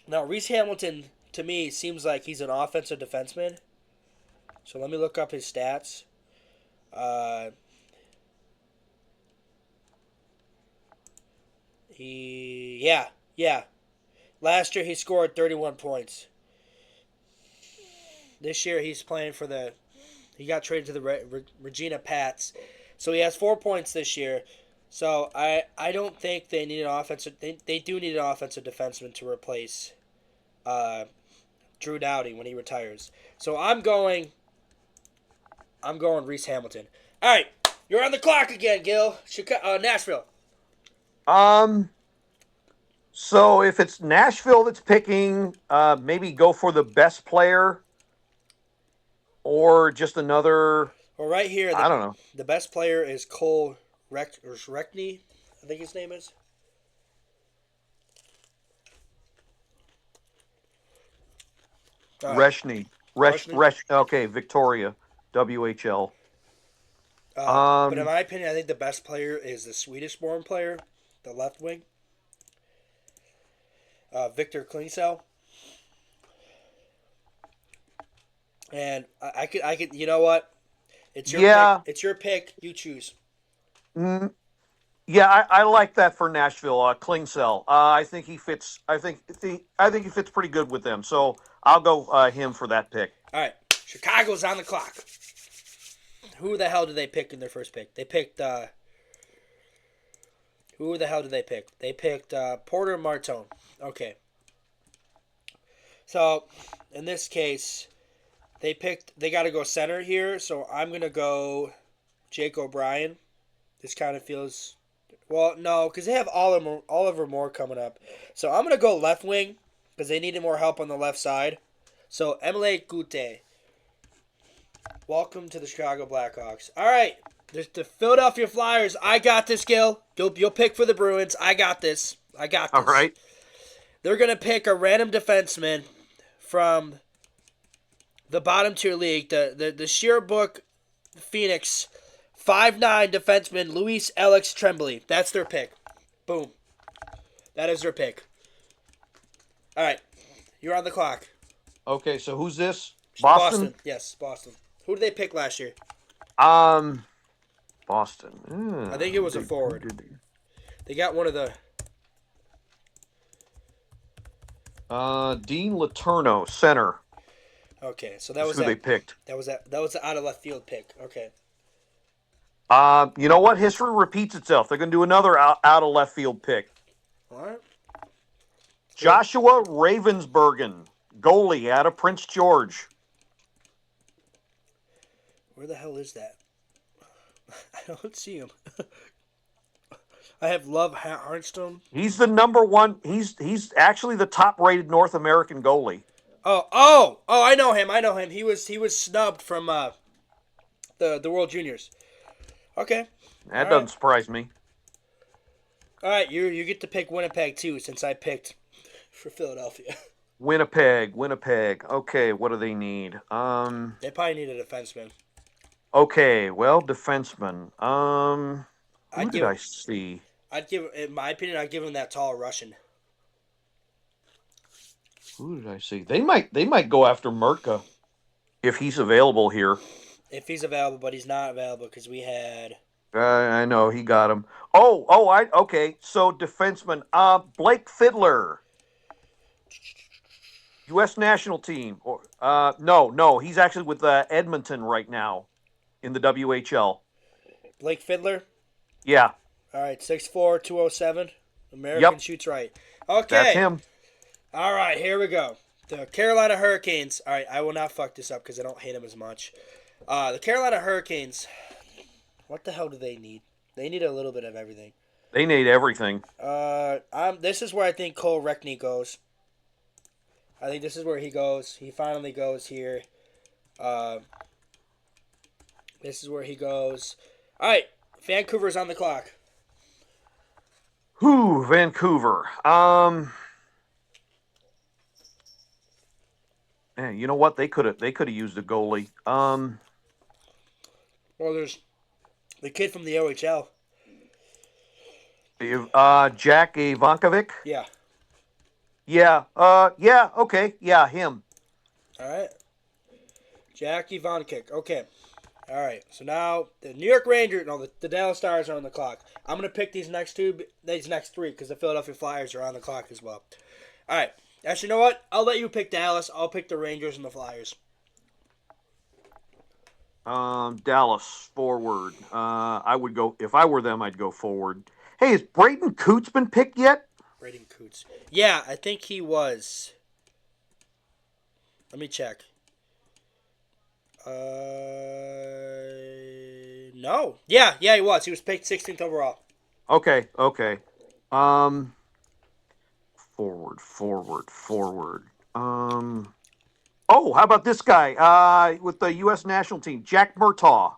Now Reese Hamilton to me seems like he's an offensive defenseman. So let me look up his stats. Yeah. Last year he scored 31 points. This year he's playing for he got traded to the Regina Pats. So he has 4 points this year. So I don't think they need an offensive. They do need an offensive defenseman to replace Drew Doughty when he retires. So I'm going Reese Hamilton. All right, you're on the clock again, Gil. Nashville. Um. So if it's Nashville that's picking, maybe go for the best player or just another. Well, right here, I don't know. the best player is Cole Reckney, I think his name is. All right, Reshny. Rushman. Okay, Victoria. WHL. But in Um. my opinion, I think the best player is the Swedish-born player, the left wing, Victor Klingsell. And I could. You know what? It's your pick. Yeah. It's your pick. You choose. Mm, yeah. I like that for Nashville. Klingsell. I think he fits. I think he fits pretty good with them. So I'll go him for that pick. All right, Chicago's on the clock. Who the hell did they pick in their first pick? They picked. Who the hell did they pick? They picked Porter Martone. Okay. So in this case, they picked. They got to go center here. So I'm gonna go Jake O'Brien. This kind of feels. Well, no, because they have Oliver Moore coming up. So I'm gonna go left wing because they needed more help on the left side. So Emile Gute. Welcome to the Chicago Blackhawks. All right, there's the Philadelphia Flyers. I got this, Gil. You'll pick for the Bruins. I got this. I got All this. right. They're gonna pick a random defenseman from the bottom tier league, the Shearbook Phoenix 5'9" defenseman Luis Alex Tremblay. That's their pick. Boom. That is their pick. All right, you're on the clock. Okay. So who's this? Boston. Yes, Boston. Who did they pick last year? Um. Boston. I think it was a forward. They got one of the. Dean Letourneau, center. Okay, so that That's was who they that. picked. That was that. That was the out of left field pick. Okay. You know what? History repeats itself. They're going to do another out of left field pick. All right. Joshua Ravensbergen, goalie out of Prince George. Where the hell is that? I don't see him. I have Love Harnstone. He's the number one. He's actually the top rated North American goalie. Oh! I know him. He was snubbed from the World Juniors. Okay. That All doesn't right. surprise me. All right, you get to pick Winnipeg too, since I picked for Philadelphia. Winnipeg. Okay, what do they need? They probably need a defenseman. Okay, well, defenseman. Who I'd did give. I see? I'd give. In my opinion, I'd give him that tall Russian. Who did I see? They might go after Murka if he's available here. If he's available, but he's not available because we had. I know he got him. Okay. So defenseman, Blake Fiddler, U.S. national team. Or no, he's actually with Edmonton right now in the WHL. Blake Fiddler. Yeah. All right, 6'4", 207. American Yep. shoots right. Okay. That's him. All right, here we go. The Carolina Hurricanes. All right, I will not fuck this up because I don't hate them as much. The Carolina Hurricanes. What the hell do they need? They need a little bit of everything. They need everything. This is where I think Cole Reckney goes. I think this is where he goes. He finally goes here. This is where he goes. All right, Vancouver's on the clock. Vancouver. Man, you know what? They could have used a goalie. Well, there's the kid from the OHL. Jack Ivankovic. Yeah. Yeah. Okay. Yeah, him. All right. Jack Ivankic. Okay. All right. So now the New York Rangers, the Dallas Stars are on the clock. I'm gonna pick these next three, because the Philadelphia Flyers are on the clock as well. All right. Actually, you know what? I'll let you pick Dallas. I'll pick the Rangers and the Flyers. Dallas forward. I would go if I were them. I'd go forward. Hey, has Braden Coots been picked yet? Braden Coots. Yeah, I think he was. Let me check. No. Yeah, yeah, he was. He was picked 16th overall. Okay, okay. Um, forward. Oh, how about this guy? With the U.S. national team, Jack Murtaugh,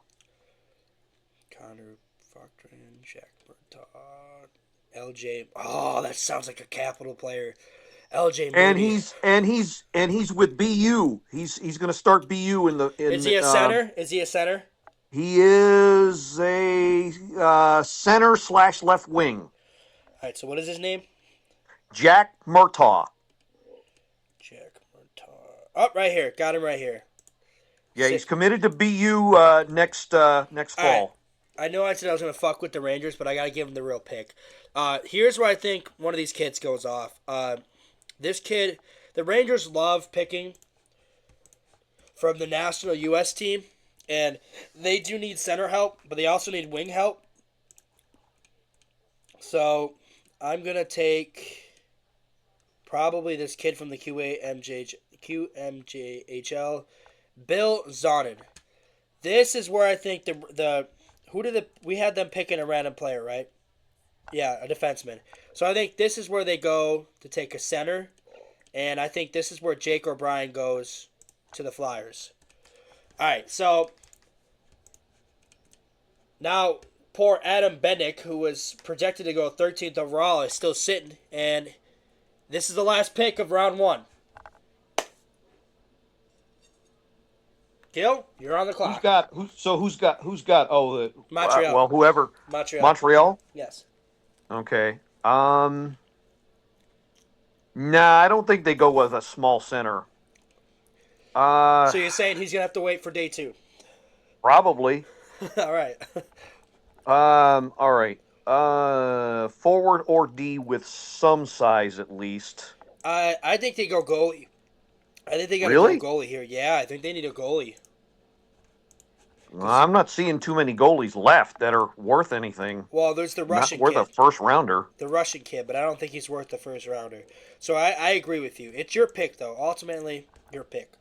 Connor Faulkner, Jack Murtaugh, LJ. Oh, that sounds like a capital player. LJ and Moody. he's with BU. He's going to start BU in the Is in. he a center? Is he a center? He is a center slash left wing. All right. So what is his name? Jack Murtaugh. Jack Murtaugh. Oh, right here. Got him right here. Yeah, he's Sit. committed to BU next All right. fall. I know I said I was gonna fuck with the Rangers, but I gotta give him the real pick. Here's where I think one of these kids goes off. This kid, the Rangers love picking from the national U.S. team, and they do need center help, but they also need wing help. So I'm gonna take probably this kid from the QMJHL, Bill Zonin. This is where I think the who did the we had them picking a random player, right? Yeah, a defenseman. So I think this is where they go to take a center, and I think this is where Jake O'Brien goes to the Flyers. All right, so now poor Adam Bennick, who was projected to go 13th overall, is still sitting, and this is the last pick of round one. Gil, you're on the Who's clock. got who's got Montreal. well, whoever. Montreal. Montreal. Yes. Okay. Nah, I don't think they go with a small center. So you're saying he's gonna have to wait for day two? Probably. All right. All right. Forward or D with some size at least. I think they go goalie. I think they got to go Really? goalie here. Yeah, I think they need a goalie. Cause I'm not seeing too many goalies left that are worth anything. well, there's the Not Russian worth a kid, first rounder. but I don't think he's worth the first rounder. So I agree with you. It's your pick though. Ultimately, your pick.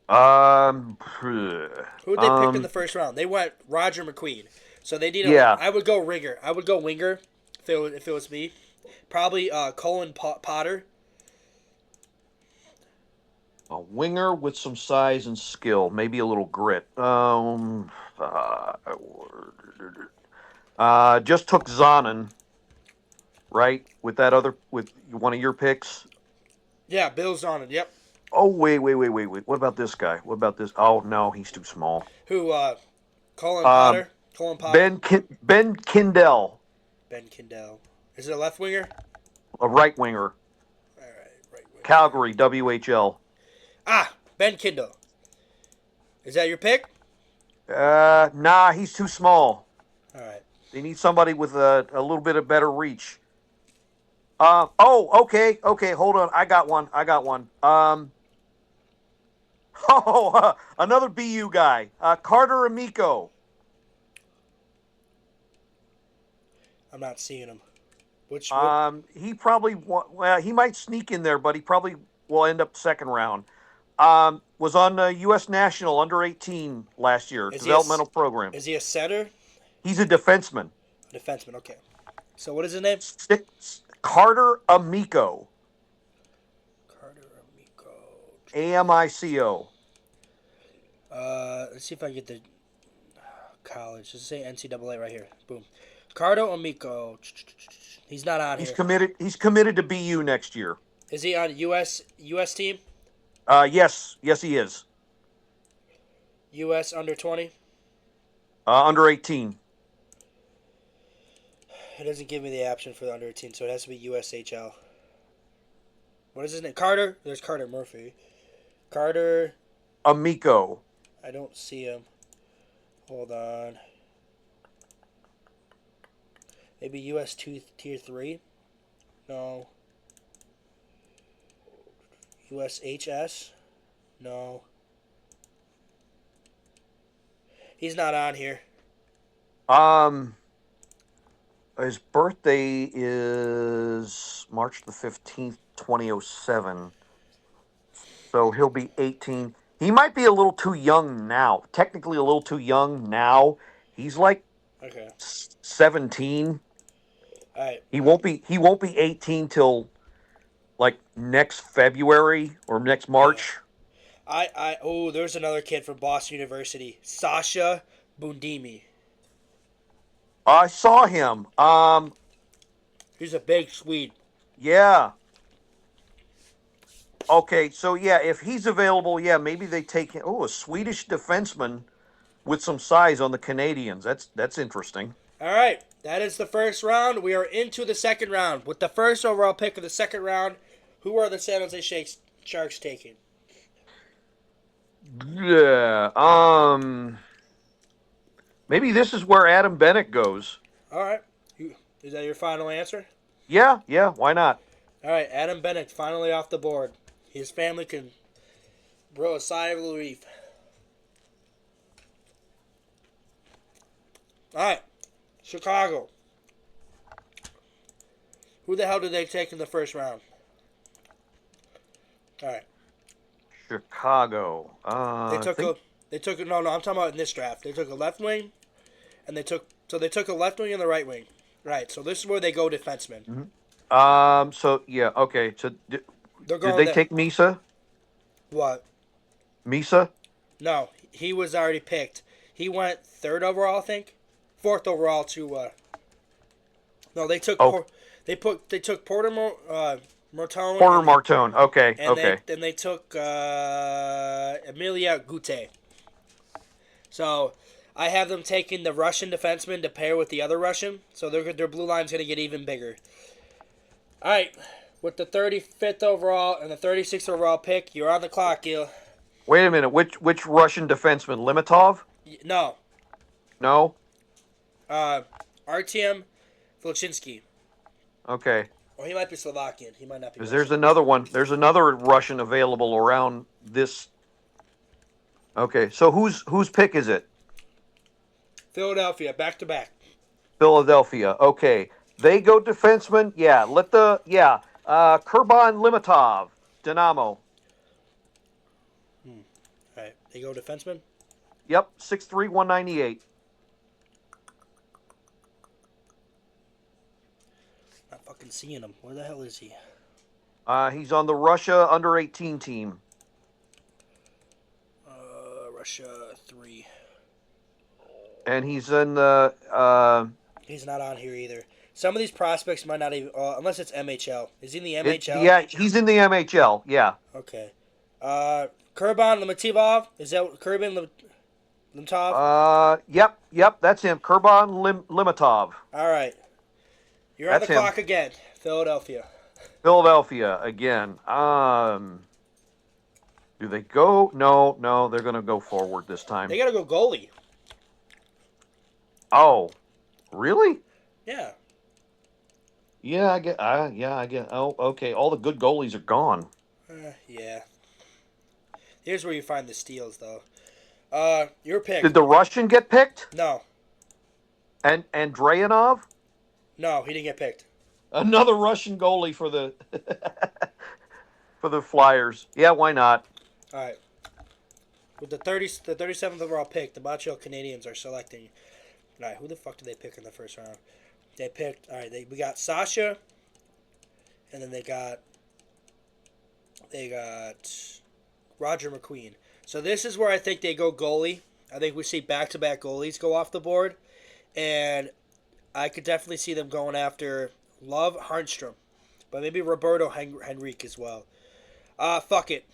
Um, Who would they pick in the first round? They went Roger McQueen. So they need a. yeah, I would go ringer. I would go winger if it was me. Probably Colin Potter. a winger with some size and skill, maybe a little grit. Just took Zonin, right? With one of your picks. Yeah, Bill's on it. Yep. Oh, wait. What about this guy? What about this? Oh, no, he's too small. Who? Colin Um, Potter. Colin Potter. Ben Kindell, Ben Kindell. Is it a left winger? a right winger, All right, right winger. Calgary, WHL. Ben Kindell. Is that your pick? Nah, he's too small. All right. They need somebody with a little bit of better reach. Okay. Hold on. I got one. Another BU guy. Carter Amico. I'm not seeing him. Which? He probably well, he might sneak in there, but he probably will end up second round. Was on the U.S. National under 18 last year, Is he developmental program. is he a center? He's a defenseman. A defenseman. Okay. So what is his name? Carter Amico. Carter Amico. Amico. Let's see if I can get the college. Just say NCAA right here. Boom. Carter Amico. He's not on He's here. committed. He's committed to BU next year. Is he on US team? Yes, he is. US under 20? Under 18. It doesn't give me the option for the under 18, so it has to be USHL. What is his name? Carter? There's Carter Murphy. Carter. Amico. I don't see him. Hold on. Maybe US 2 tier 3? No. USHS? No. He's not on here. His birthday is March the 15th, 2007. So he'll be 18. He might be a little too young now. Technically a little too young now. He's like Okay. 17. All right. He won't be 18 till like next February or next Yeah. March. There's another kid from Boston University, Sasha Bundimi. I saw him. He's a big Swede. Yeah. Okay, so yeah, if he's available, yeah, maybe they take him. Oh, a Swedish defenseman with some size on the Canadians. That's interesting. All right, that is the first round. We are into the second round. With the first overall pick of the second round, who are the San Jose Sharks taking? Yeah. Maybe this is where Adam Bennett goes. All right. Is that your final answer? Yeah, yeah, why not? All right, Adam Bennett finally off the board. His family can blow a sigh of relief. All right, Chicago. Who the hell did they take in the first round? All right, Chicago. they I took think a no, I'm talking about in this draft. They took a left wing, and they took a left wing and the right wing. Right, so this is where they go defenseman. So yeah, okay. So They're did going they the take Misa? what? Misa? No, he was already picked. He went third overall, I think. Fourth overall to. No, they took. Oh, They took Porter Martone Porter Martone. Okay, and okay. they took Emilia Gute. So I have them taking the Russian defenseman to pair with the other Russian. So their blue line's going to get even bigger. All right, with the 35th overall and the 36th overall pick, you're on the clock, Gil. Wait a minute. Which Russian defenseman? Limitov? No, No. uh, Artyom Volchinsky. Okay. Or he might be Slovakian. He might not be Because there's Russian. another one. There's another Russian available around this. Okay. So whose pick is it? Philadelphia, back to back. Philadelphia. Okay. They go defenseman. Yeah. Kurban Limitov, Dynamo. All right, they go defenseman. Yep. 6'3", 198. Not fucking seeing him. Where the hell is he? He's on the Russia under-18 team. Russia 3. And he's in the He's not on here either. Some of these prospects might not even, unless it's MHL. Is he in the MHL? yeah, he's in the MHL. Yeah. Okay. Kurban Limitivov. Is that Kurban Limitov? Yep, that's him. Kurban Limitov. All right. You're on That's the him. clock again. Philadelphia. Philadelphia again. Do they go? No, they're going to go forward this time. They got to go goalie. Oh, really? Yeah. Yeah, I get. I get. Oh, okay. All the good goalies are gone. Yeah. Here's where you find the steals, though. Your pick. Did the Russian get picked? No. And Andreyanov? No, he didn't get picked. Another Russian goalie for the for the Flyers. Yeah, why not? All right. With the 37th overall pick, the Montreal Canadiens are selecting. All right, who the fuck did they pick in the first round? They picked. All right, we got Sasha, and then they got Roger McQueen. So this is where I think they go goalie. I think we see back-to-back goalies go off the board, and I could definitely see them going after Love Harnstrom, but maybe Roberto Henrique as well. Fuck it.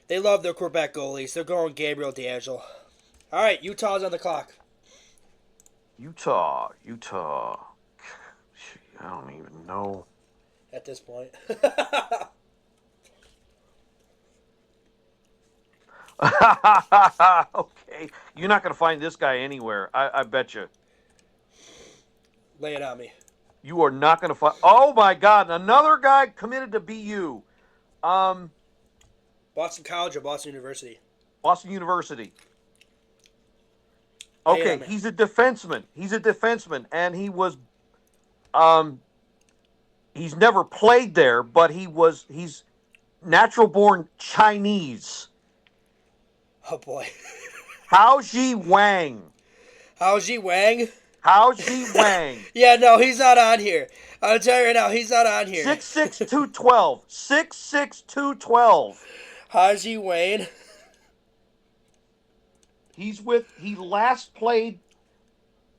They love their Quebec goalies. They're going Gabriel D'Angelo. All right, Utah's on the clock. Utah. I don't even know. At this point. Okay, you're not going to find this guy anywhere. I bet you. Lay it on me. You are not going to find. Oh my God! Another guy committed to BU. Boston College or Boston University? Boston University. Lay it Okay, on me. he's a defenseman, and he was. He's never played there, but he's natural born Chinese. Oh boy. Haoji Wang. Haoji Wang? Haoji Wang. Yeah, no, he's not on here. I'll tell you right now, he's not on here. 6'6", 6'6", 212. Haji Wayne. He last played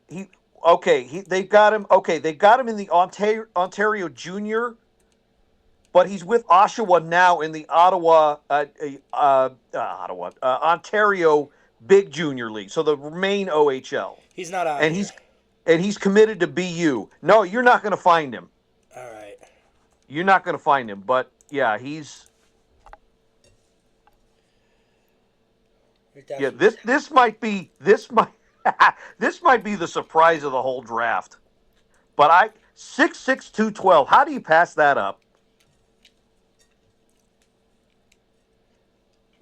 he okay, they've got him in the Ontario Junior, but he's with Oshawa now in the Ontario Big Junior League, so the main OHL. He's not on And here. he's committed to BU. No, you're not going to find him. All right. You're not going to find him, but yeah, he's yeah, this might be this might this might be the surprise of the whole draft. But 6'6", 212. How do you pass that up?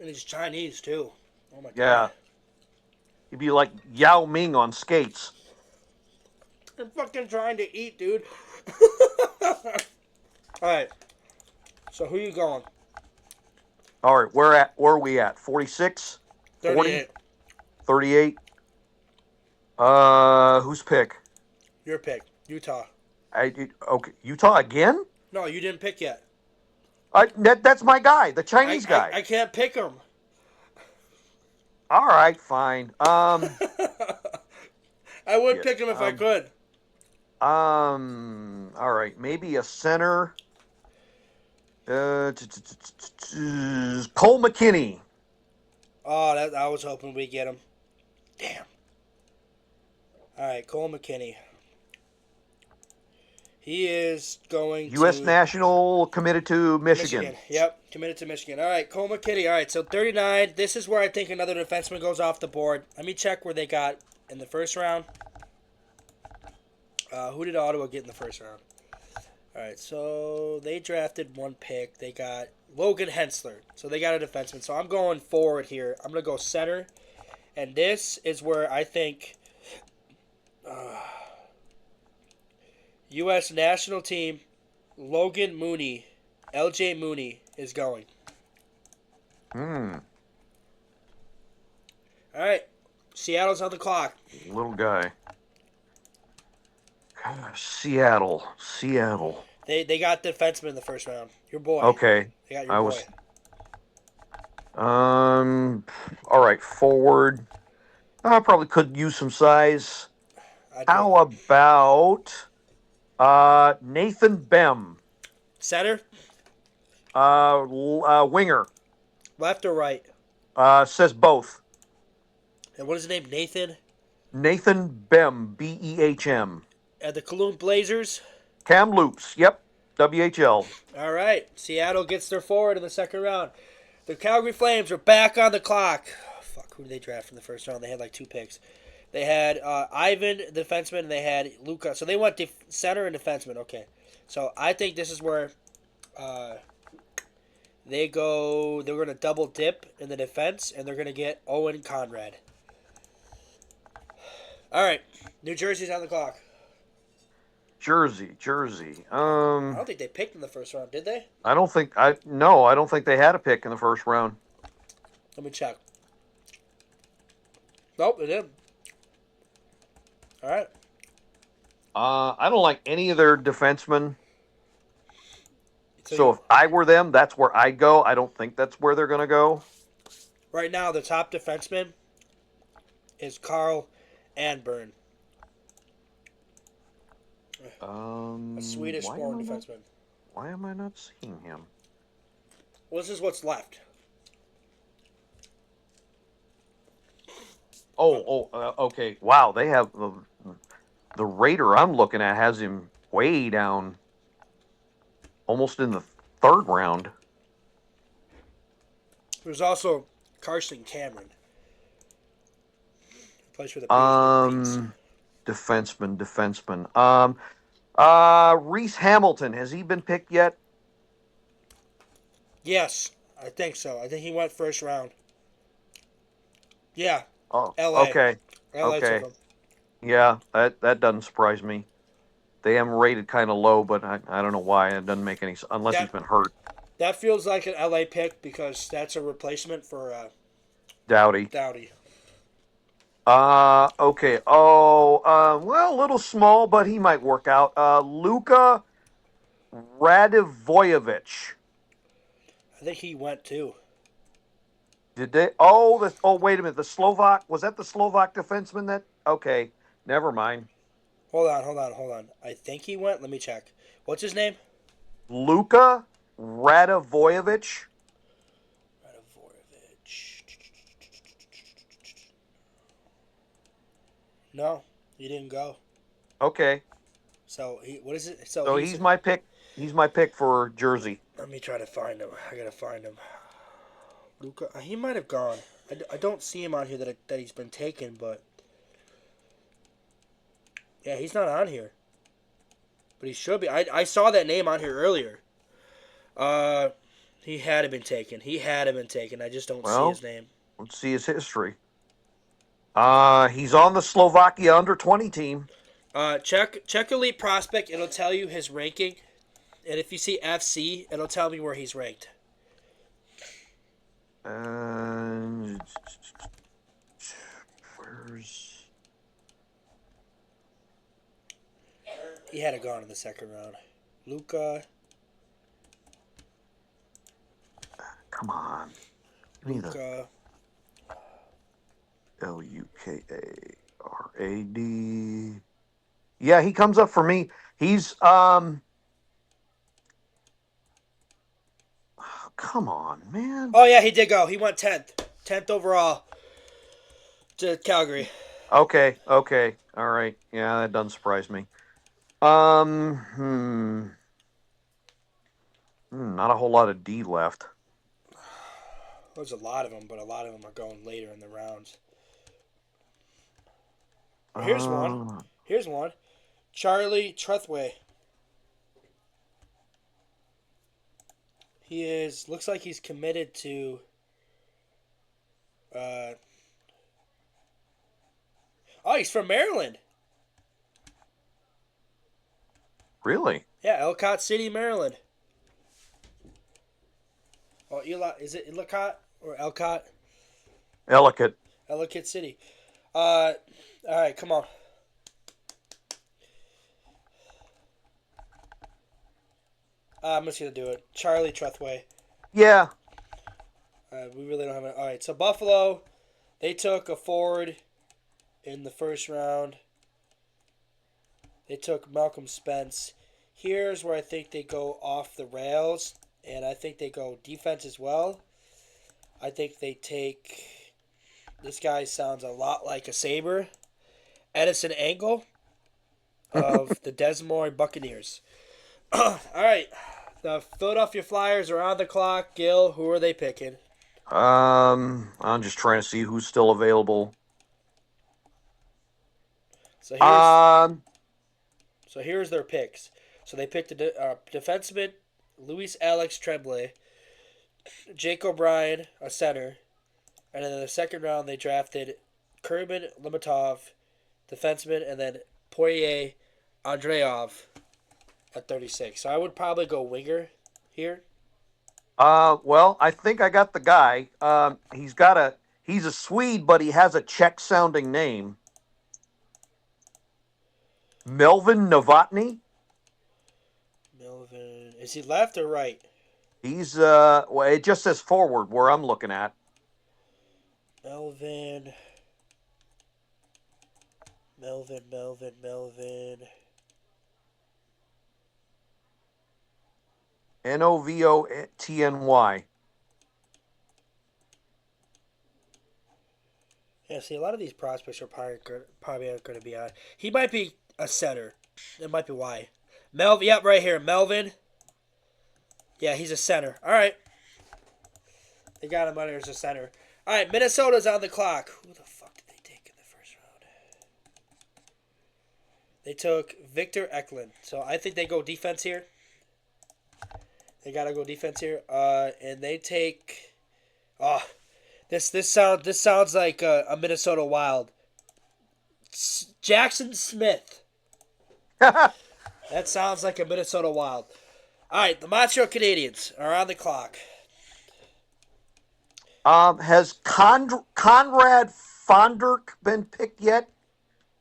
And he's Chinese too. Oh my Yeah. god. He'd be like Yao Ming on skates. I'm fucking trying to eat, dude. All right. So who you going? All right, where are we at? 46? 38. 38? Whose pick? Your pick. Utah. Okay, Utah again? No, you didn't pick yet. That's my guy, the Chinese guy. I can't pick him. All right, fine. I would pick him if I could. All right, maybe a center. Cole McKinney. Oh, I was hoping we'd get him. Damn. All right, Cole McKinney. He is going U.S. to national, committed to Michigan. Yep, committed to Michigan. All right, Cole McKinney. All right, so 39. This is where I think another defenseman goes off the board. Let me check where they got in the first round. Who did Ottawa get in the first round? All right, so they drafted one pick. They got Logan Hensler. So they got a defenseman. So I'm going forward here. I'm going to go center. And this is where I think U.S. national team Logan Mooney, LJ Mooney, is going. Hmm. All right, Seattle's on the clock. Little guy. Seattle. They got defenseman in the first round. Your boy. Okay. They got your boy. All right, forward. I probably could use some size. How about Nathan Bem? Center? Winger. Left or right? Says both. And what is his name? Nathan? Nathan Bem, Behm. The Cologne Blazers? Kamloops, yep, WHL. All right, Seattle gets their forward in the second round. The Calgary Flames are back on the clock. Oh, fuck, who did they draft in the first round? They had like two picks. They had Ivan, defenseman, and they had Luka. So they went center and defenseman. Okay. So I think this is where they're going to double dip in the defense, and they're going to get Owen Conrad. All right. New Jersey's on the clock. Jersey. I don't think they picked in the first round, did they? I don't think they had a pick in the first round. Let me check. Nope, they didn't. All right. I don't like any of their defensemen. So if I were them, that's where I'd go. I don't think that's where they're going to go. Right now, the top defenseman is Carl Anburn. A Swedish-born defenseman. Why am I not seeing him? Well, this is what's left. Okay. Wow, they have the Raider I'm looking at has him way down, almost in the third round. There's also Carson Cameron. Plays for the Bees. Defenseman. Reese Hamilton, has he been picked yet? Yes, I think so. I think he went first round. Yeah. Oh, LA. okay. LA Okay. took him. Yeah, that doesn't surprise me. They have him rated kind of low, but I don't know why. It doesn't make any sense unless he's been hurt. That feels like an LA pick because that's a replacement for Dowdy. Dowdy. Okay. Oh, well, a little small, but he might work out. Luka Radivojevic. I think he went too. Did they? Oh, oh, wait a minute. The Slovak was that the Slovak defenseman that? Okay, never mind. Hold on. I think he went. Let me check. What's his name? Luka Radivojevic. Radivojevic. No, he didn't go. Okay, So what is it? So so he's. he's my pick. He's my pick for Jersey. Let me try to find him. I gotta find him. Luca. He might have gone. I don't see him on here that he's been taken, but yeah, he's not on here. But he should be. I saw that name on here earlier. Uh, he had been taken. I just don't see Well, his name. let's see his history. He's on the Slovakia under 20 team. Check Elite Prospect. It'll tell you his ranking, and if you see FC, it'll tell me where he's ranked. Where's? He had it gone in the second round. Luca. Come on. Give me the Luca. Lukarad. Yeah, he comes up for me. He's come on, man. Oh yeah, he did go. He went 10th overall to Calgary. Okay, okay. All right. Yeah, that doesn't surprise me. Not a whole lot of D left. There's a lot of them, but a lot of them are going later in the rounds. Here's one. Uh, Here's one. Charlie Trethway. He is. Looks like he's committed to. Oh, he's from Maryland. really? Yeah, Ellicott City, Maryland. Oh, Eli, is it Ellicott or Elcott? Ellicott. Ellicott City. All right, come on. I'm just gonna do it. Charlie Trethway. Yeah. We really don't have it. All right, so Buffalo, they took a forward in the first round. They took Malcolm Spence. Here's where I think they go off the rails, and I think they go defense as well. I think they take. This guy sounds a lot like a Sabre. Edison Angle of the Des Moines Buccaneers. All right, the Philadelphia Flyers are on the clock. Gil, who are they picking? I'm just trying to see who's still available. So Um, here's their picks. So they picked a defenseman, Luis Alex Tremblay, Jake O'Brien, a center, and then in the second round they drafted Kerman Limitov, defenseman, and then Poirier Andreov at 36. So I would probably go winger here. well, I think I got the guy. He's a Swede, but he has a Czech sounding name. Melvin Novotny. Melvin, is he left or right? He's well, it just says forward where I'm looking at. Melvin. Novotny. Yeah, see, a lot of these prospects are probably aren't going to be on. He might be a center. That might be why. Melvin, yep, right here. Melvin. Yeah, he's a center. All right. They got him under as a center. All right, Minnesota's on the clock. Who the fuck did they take in the first round? They took Victor Eklund. So I think they go defense here. They got to go defense here. And they take... Oh, this sounds like a Minnesota Wild. Jackson Smith. That sounds like a Minnesota Wild. All right, the Montreal Canadiens are on the clock. Has Conrad Fonderk been picked yet?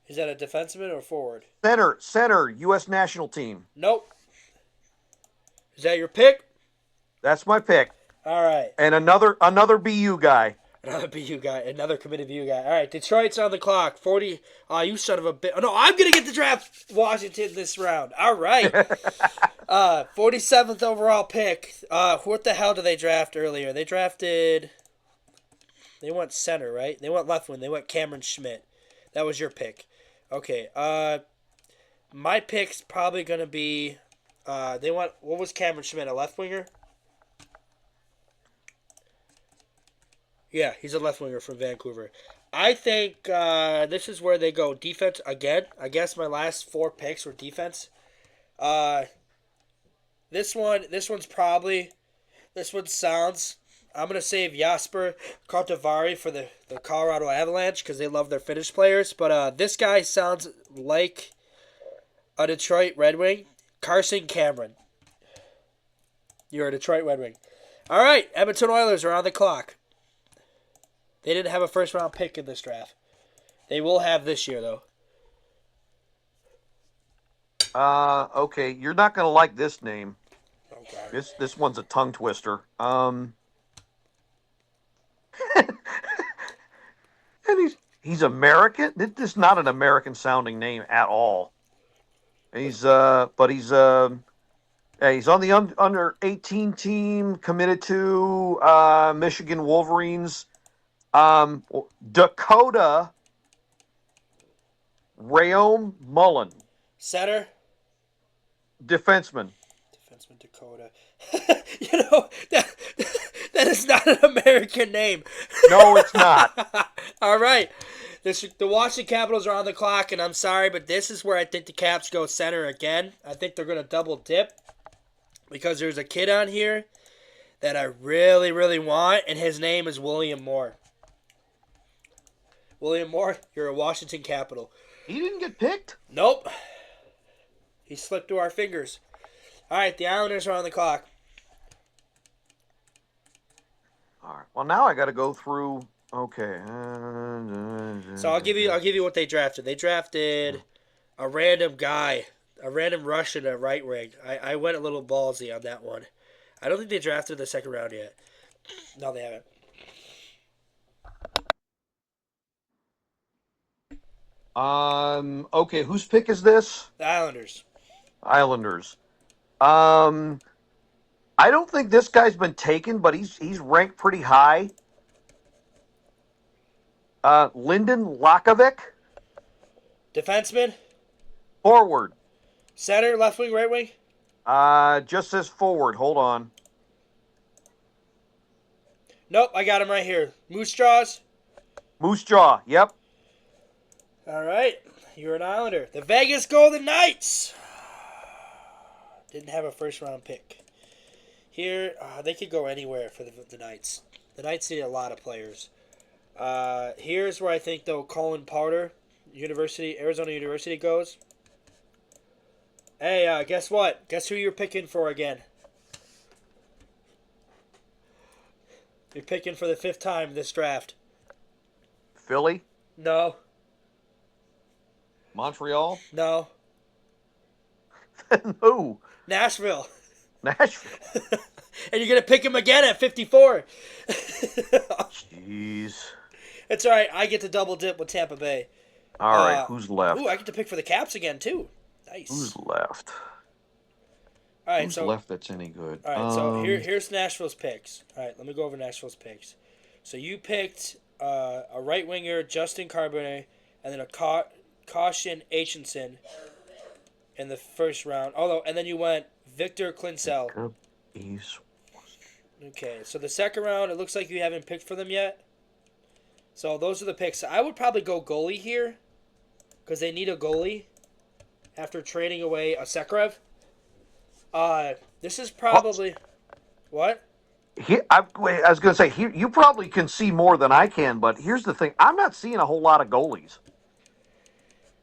Is that a defenseman or forward? Center, U.S. national team. Nope. Is that your pick? That's my pick. All right. And another BU guy. Another BU guy. Another committed BU guy. All right. Detroit's on the clock. 40. Oh, you son of a bitch. Oh, no, I'm going to get the draft Washington this round. All right. 47th overall pick. What the hell did they draft earlier? They went center, right? They went left wing. They went Cameron Schmidt. That was your pick. Okay. My pick's probably going to be, what was Cameron Schmidt, a left winger? Yeah, he's a left winger from Vancouver. I think this is where they go defense again. I guess my last 4 picks were defense. This one sounds. I'm gonna save Jasper Kotavari for the Colorado Avalanche because they love their Finnish players. But this guy sounds like a Detroit Red Wing, Carson Cameron. You're a Detroit Red Wing. All right, Edmonton Oilers are on the clock. They didn't have a first-round pick in this draft. They will have this year, though. Okay, you're not gonna like this name. Okay. This one's a tongue twister. And he's American. This is not an American sounding name at all. He's yeah, he's on the under 18 team, committed to Michigan Wolverines. Dakota Rayom Mullen, Center. defenseman. Defenseman Dakota. That is not an American name. No, it's not. All right. The Washington Capitals are on the clock, and I'm sorry, but this is where I think the Caps go center again. I think they're going to double dip because there's a kid on here that I really, really want, and his name is William Moore. William Moore, you're a Washington Capital. He didn't get picked? Nope. He slipped through our fingers. All right, the Islanders are on the clock. All right. Well, now I got to go through. Okay. So I'll give you what they drafted. They drafted a random guy, a random Russian at right wing. I went a little ballsy on that one. I don't think they drafted the second round yet. No, they haven't. Okay, whose pick is this? The Islanders. Islanders. I don't think this guy's been taken, but he's ranked pretty high. Lyndon Lakovic, Defenseman. forward. Center, left wing, right wing. Just says forward. Hold on. Nope, I got him right here. Moose Jaws. Moose Jaw. Yep. All right, you're an Islander. The Vegas Golden Knights. Didn't have a first round pick. Here, they could go anywhere for the Knights. The Knights need a lot of players. Here's where I think, though, Colin Powder, Arizona University goes. Hey, guess what? Guess who you're picking for again? You're picking for the 5th time this draft. Philly. No. Montreal. No. Who? Nashville. Nashville. And you're going to pick him again at 54. Jeez. It's all right. I get to double dip with Tampa Bay. All right, who's left? Ooh, I get to pick for the Caps again, too. Nice. Who's left? All right, Who's left that's any good? All right, so here's Nashville's picks. All right, let me go over Nashville's picks. So you picked a right winger, Justin Carbonet, and then a Caution Aitchison in the first round. And then you went Victor Klinsel. Okay, so the second round, it looks like you haven't picked for them yet. So those are the picks. I would probably go goalie here because they need a goalie after trading away a Sekrev. This is probably... What? I was going to say, you probably can see more than I can, but here's the thing. I'm not seeing a whole lot of goalies.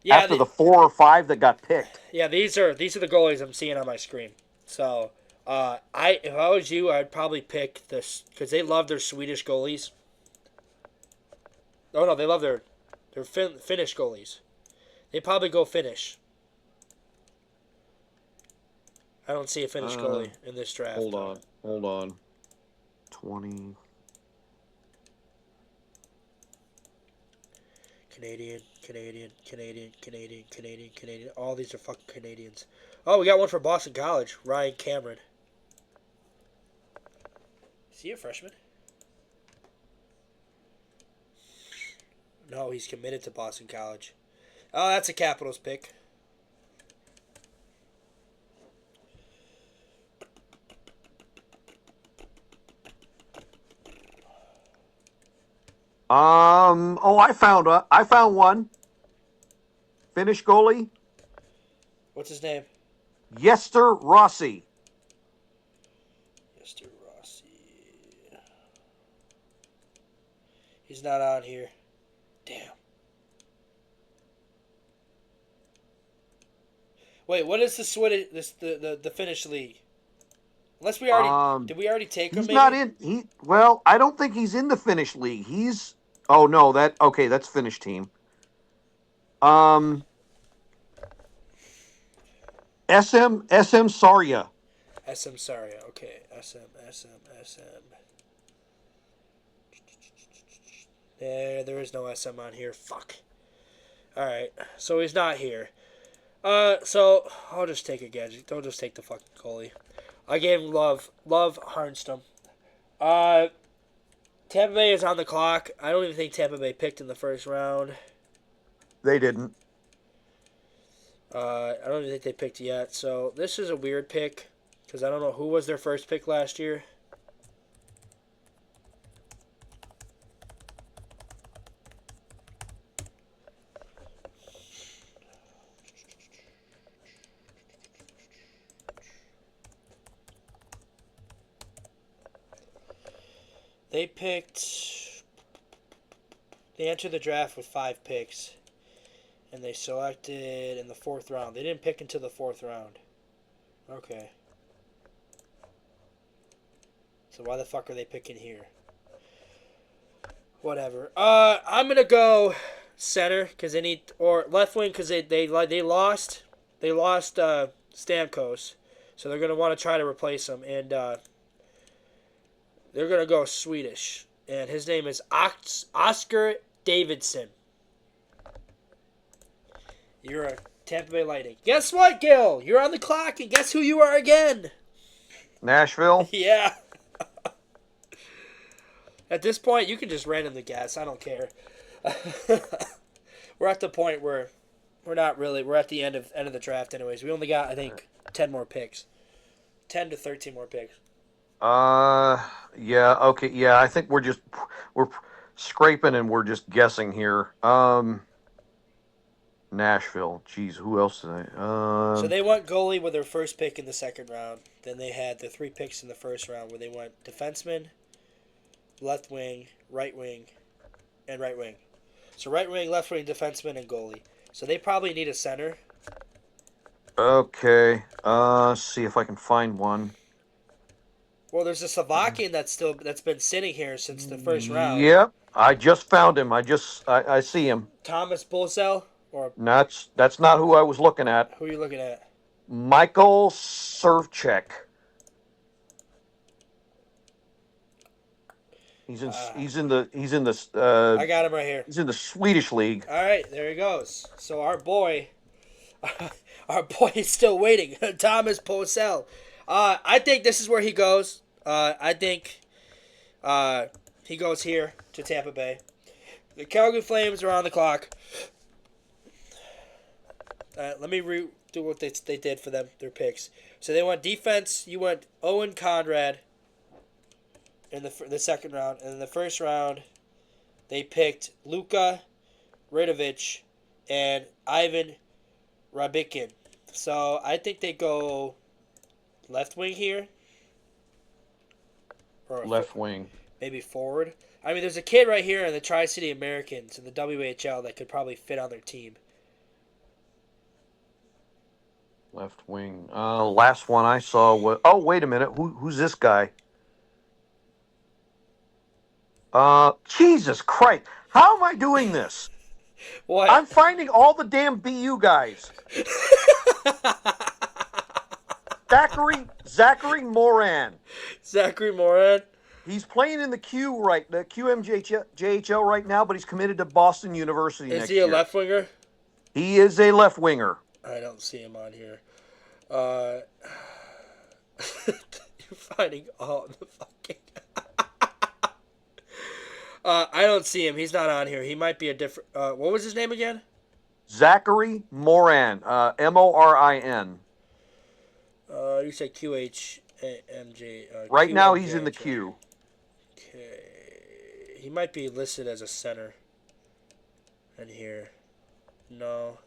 Yeah, after the 4 or 5 that got picked. Yeah, these are the goalies I'm seeing on my screen. So, if I was you, I'd probably pick this because they love their Swedish goalies. Oh no, they love their Finnish goalies. They probably go Finnish. I don't see a Finnish goalie in this draft. Hold on. 20. Canadian, Canadian, Canadian, Canadian, Canadian, Canadian. All these are fucking Canadians. Oh, we got one for Boston College. Ryan Cameron. Is he a freshman? No, he's committed to Boston College. Oh, that's a Capitals pick. Oh, I found one. Finnish goalie. What's his name? Jester Rossi. Mr. Rossi. He's not on here. Damn. Wait, what is the Swedish the Finnish league? Unless we already did we already take him? He's Maybe? not in. Well, I don't think he's in the Finnish league. He's. Oh no, that's Finnish team. SM Sarya. SM Saria. Okay. SM. There is no SM on here. Fuck. Alright. So he's not here. So I'll just take a gadget. Don't just take the fucking goalie. I gave him love Harnstrom. Tampa Bay is on the clock. I don't even think Tampa Bay picked in the first round. They didn't. I don't even think they picked yet. So this is a weird pick because I don't know who was their first pick last year. They picked. They entered the draft with 5 picks. And they selected in the 4th round. They didn't pick until the 4th round. Okay. So why the fuck are they picking here? Whatever. I'm gonna go center because they need, or left wing because they lost Stamkos, so they're gonna want to try to replace him, and they're gonna go Swedish, and his name is Oscar Davidson. You're a Tampa Bay Lightning. Guess what, Gil? You're on the clock, and guess who you are again? Nashville. Yeah. At this point, you can just randomly guess. I don't care. We're at the point where we're not really. We're at the end of the draft, anyways. We only got, I think, 10 more picks, 10 to 13 more picks. Yeah. Okay. Yeah. I think we're scraping and we're just guessing here. Nashville. Jeez, who else did I? So they went goalie with their first pick in the 2nd round. Then they had the 3 picks in the 1st round where they went defenseman, left wing, and right wing. So right wing, left wing, defenseman, and goalie. So they probably need a center. Okay. See if I can find one. Well, there's a Slovakian that's been sitting here since the 1st round. Yep. I just found him. I see him. Thomas Bolsell, or That's not who I was looking at. who are you looking at? Michael Servchek. He's in the I got him right here. he's in the Swedish league. All right, there he goes. So our boy is still waiting. Thomas Posel. I think this is where he goes. I think he goes here to Tampa Bay. The Calgary Flames are on the clock. Let me do what they did for them, their picks. So they went defense. You went Owen Conrad in the 2nd round. And in the 1st round, they picked Luka Radovich and Ivan Rabikin. So I think they go left wing here. Or Left wing. Maybe forward. I mean, there's a kid right here in the Tri-City Americans in the WHL that could probably fit on their team. Left wing. Last one I saw was. Oh, wait a minute. Who's this guy? Jesus Christ! How am I doing this? What? I'm finding all the damn BU guys. Zachary Moran. Zachary Moran. He's playing in the QMJHL right now, but he's committed to Boston University Is he next a year. left winger? He is a left winger. I don't see him on here. Uh, you're finding all the fucking. I don't see him. He's not on here. He might be a different. What was his name again? Zachary Moran. Morin. You said QHMJ. Right now he's in the Q. Okay. He might be listed as a center. In here. No.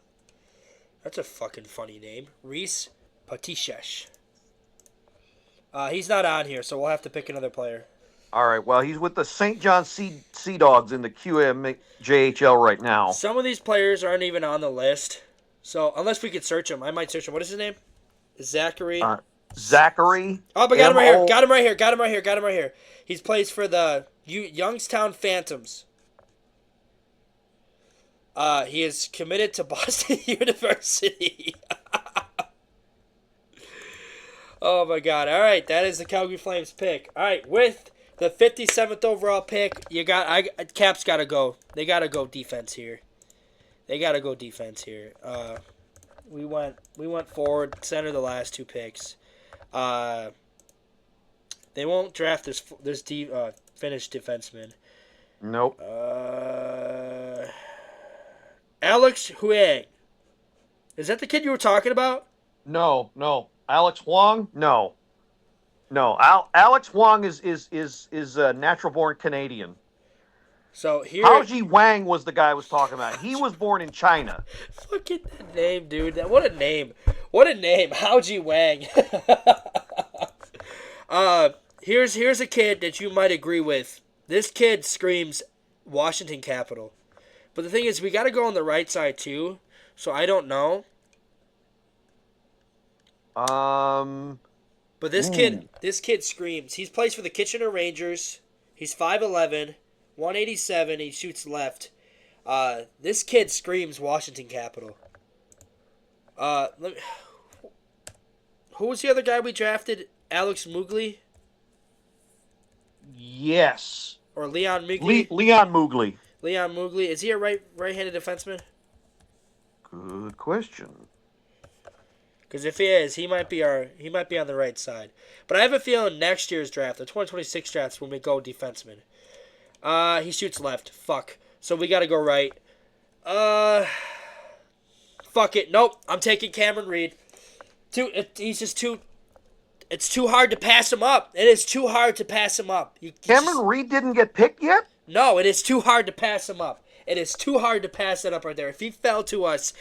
That's a fucking funny name. Reese Patishesh. He's not on here, so we'll have to pick another player. All right. Well, he's with the St. John Sea Dogs in the QMJHL right now. Some of these players aren't even on the list. So, unless we could search him. I might search him. What is his name? Zachary. Zachary. Oh, but got him right here. Got him right here. He plays for the Youngstown Phantoms. He is committed to Boston University. Oh, my God. All right, that is the Calgary Flames pick. All right, with the 57th overall pick, Caps got to go. They got to go defense here. We went forward, center the last two picks. They won't draft this Finnish defenseman. Nope. Alex Huang. Is that the kid you were talking about? No. Alex Huang? No. Alex Huang is a natural-born Canadian. So here, Haoji Wang was the guy I was talking about. He was born in China. look at that name, dude. What a name! Haoji Wang. Here's a kid that you might agree with. This kid screams Washington Capital. But the thing is, we got to go on the right side too. So I don't know. But this kid screams. He plays for the Kitchener Rangers. He's 5'11", 187. He shoots left. This kid screams Washington Capital. Who was the other guy we drafted? Alex Mugli? Yes. Or Leon Mugli? Leon Mugli. Leon Mugli. Is he a right-handed defenseman? Good question. Because if he is, he might be on the right side. But I have a feeling next year's draft, the 2026 drafts, when we go defenseman. He shoots left. Fuck. So we got to go right. Fuck it. Nope. I'm taking Cameron Reed. It's too hard to pass him up. It is too hard to pass him up. Cameron Reed didn't get picked yet? No, it is too hard to pass him up. It is too hard to pass that up right there. If he fell to us,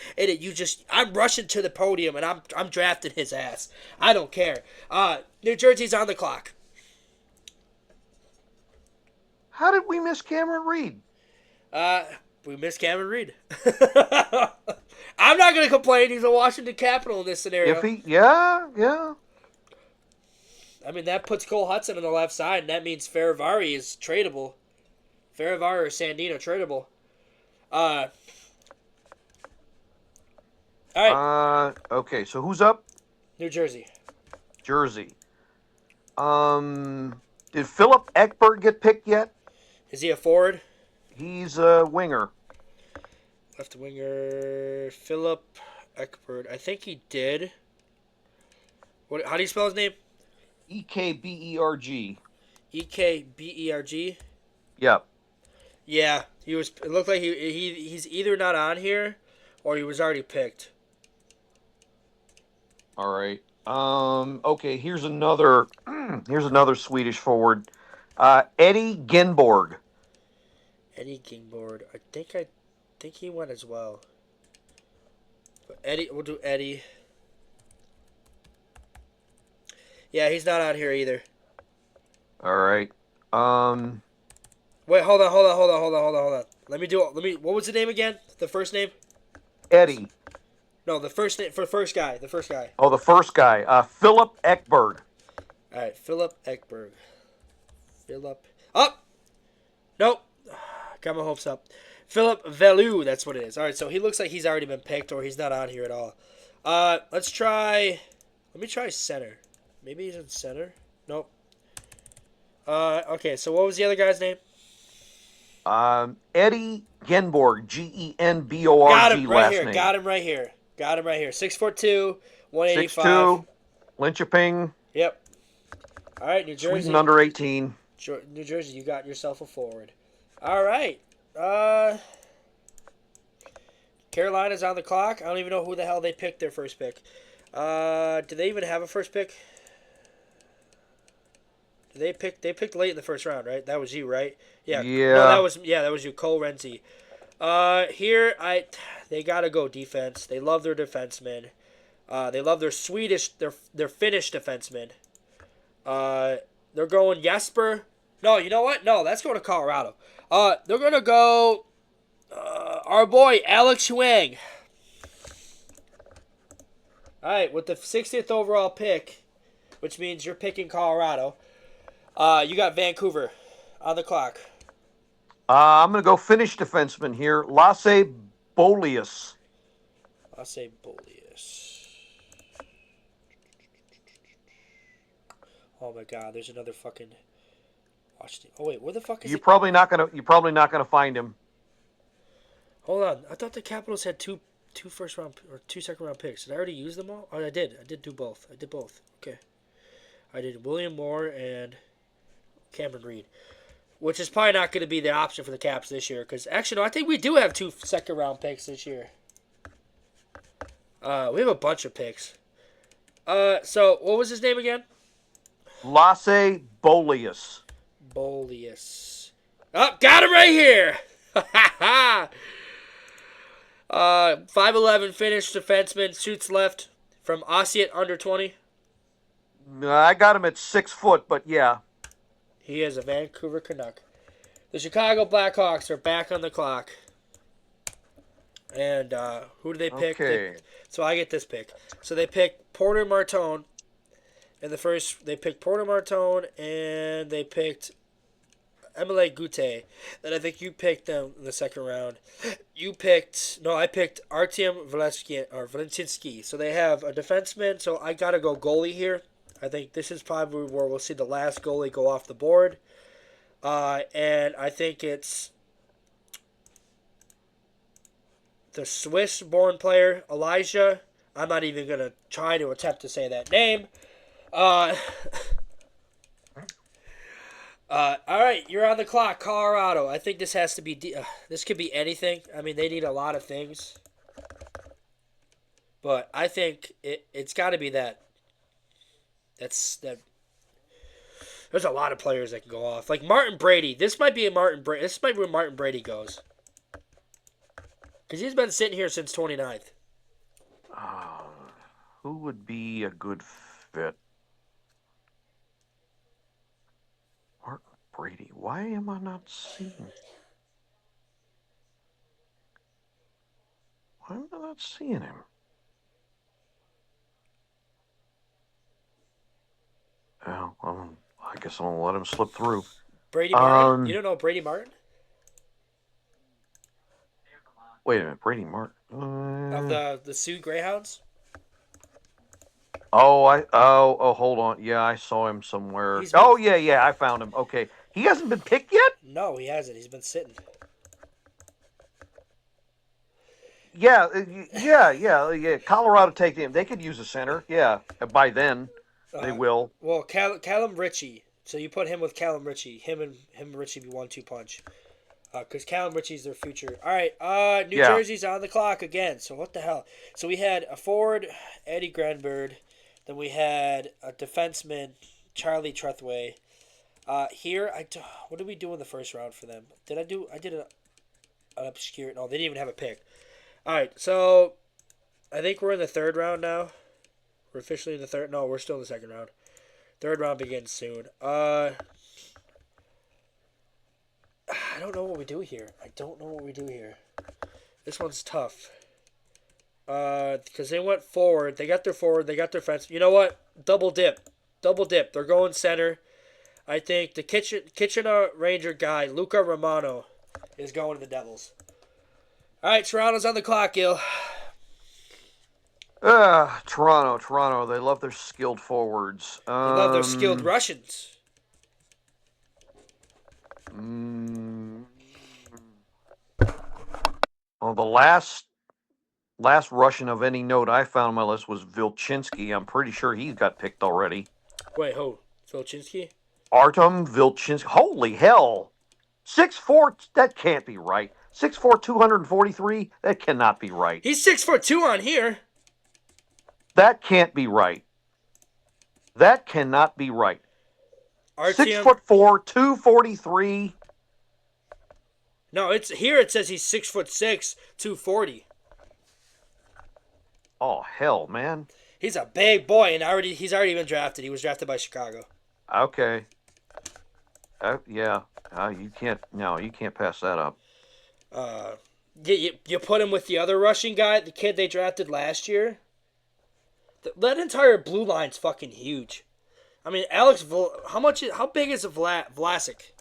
I'm rushing to the podium and I'm drafting his ass. I don't care. New Jersey's on the clock. How did we miss Cameron Reed? We missed Cameron Reed. I'm not gonna complain. He's a Washington Capital in this scenario. Yeah. I mean, that puts Cole Hudson on the left side, and that means Faravari is tradable. Faravari or Sandino tradable. All right. Okay, so who's up? New Jersey. Jersey. Did Philip Ekberg get picked yet? Is he a forward? He's a winger. Left winger. Philip Ekberg. I think he did. How do you spell his name? Ekberg. Ekberg? Yep. Yeah, he was. It looked like he's either not on here, or he was already picked. All right. Okay. Here's another Swedish forward. Eddie Ginborg. Eddie Ginborg. I think he went as well. But we'll do Eddie. Yeah, he's not on here either. All right. Wait, hold on. What was the name again? The first name? Eddie. No, the first name for the first guy. Oh, the first guy. Philip Ekberg. All right, Philip Ekberg. Philip. Up. Nope. got my hopes up. Philip Velu, that's what it is. All right, so he looks like he's already been picked, or he's not on here at all. Let's try. Let me try center. Maybe he's in center. Nope. Okay, so what was the other guy's name? Eddie Genborg, Got Genborg him right last here. name. Got him right here. Got him right here. 6'2", 185. 6'2", Linköping, Yep. All right, New Jersey. Sweden under 18. New Jersey, you got yourself a forward. All right. Carolina's on the clock. I don't even know who the hell they picked their first pick. Do they even have a first pick? They picked late in the first round, right? That was you, right? Yeah. No, that was you, Cole Renzi. They gotta go defense. They love their defensemen. They love their Finnish defensemen. They're going Jesper. No, you know what? No, let's go to Colorado. They're gonna go our boy Alex Huang. All right, with the 60th overall pick, which means you're picking Colorado. You got Vancouver on the clock. I'm going to go Finnish defenseman here. Lasse Bolius. Lasse Bolius. Oh my God! There's another fucking Washington. Oh wait, where the fuck is You're he? probably not gonna find him. Hold on, I thought the Capitals had two first round or 2 second round picks. Did I already use them all? Oh, I did. I did do both. I did both. Okay. I did William Moore and Cameron Reed, which is probably not going to be the option for the Caps this year. Because actually, no, I think we do have 2 second round picks this year. We have a bunch of picks. So what was his name again? Lasse Bolius. Bolius. Oh, got him right here. 5'11" Finnish defenseman, shoots left from Ossiet under 20. I got him at 6 foot, but yeah. He is a Vancouver Canuck. The Chicago Blackhawks are back on the clock. And who do they pick? Okay. So I get this pick. So they picked Porter Martone. In the first, they picked Porter Martone, and they picked Emile Goutte. Then I think you picked them in the second round. I picked Artem Valentinski. So they have a defenseman. So I got to go goalie here. I think this is probably where we'll see the last goalie go off the board. And I think it's the Swiss-born player, Elijah. I'm not even going to try to attempt to say that name. All right, you're on the clock, Colorado. I think this has to be. This could be anything. I mean, they need a lot of things, but I think it's got to be that. That. There's a lot of players that can go off, like Martin Brady. This might be This might be where Martin Brady goes, because he's been sitting here since 29th. Who would be a good fit? Martin Brady. Why am I not seeing? Why am I not seeing him? Oh, I guess I'm gonna let him slip through. Brady Martin. You don't know Brady Martin? Wait a minute, Brady Martin. Of the Sioux Greyhounds? Oh, hold on. Yeah, I saw him somewhere. Yeah, I found him. Okay. He hasn't been picked yet? No, he hasn't. He's been sitting. Yeah. Colorado take him. They could use a center. Yeah, by then they will. Well, Callum Ritchie. So you put him with Callum Ritchie. Him and Ritchie be 1-2 punch. Because Callum Ritchie's their future. All right. New Jersey's on the clock again. So what the hell? So we had a forward, Eddie Granberg. Then we had a defenseman, Charlie Trethway. What did we do in the first round for them? I did an obscure. No, they didn't even have a pick. All right, so I think we're in the third round now. We're officially in the third. No, we're still in the second round. Third round begins soon. I don't know what we do here. This one's tough. Because they went forward. They got their forward. They got their fence. You know what? Double dip. They're going center. I think the Kitchener Ranger guy, Luca Romano, is going to the Devils. All right, Toronto's on the clock, Gil. Toronto. They love their skilled forwards. They love their skilled Russians. Well, the last Russian of any note I found on my list was Vilchinsky. I'm pretty sure he got picked already. Wait, who? Vilchinsky? Artem Vilchinsky. Holy hell! 6'4", that can't be right. 6'4", 243, that cannot be right. He's 6'2" on here. That can't be right. That cannot be right. RTM. 6'4", 243. No, it's here. It says he's 6'6", 240. Oh hell, man. He's a big boy, and he's already been drafted. He was drafted by Chicago. Okay. Yeah. You can't pass that up. You put him with the other Russian guy, the kid they drafted last year. That entire blue line's fucking huge. I mean, how big is Vlasic?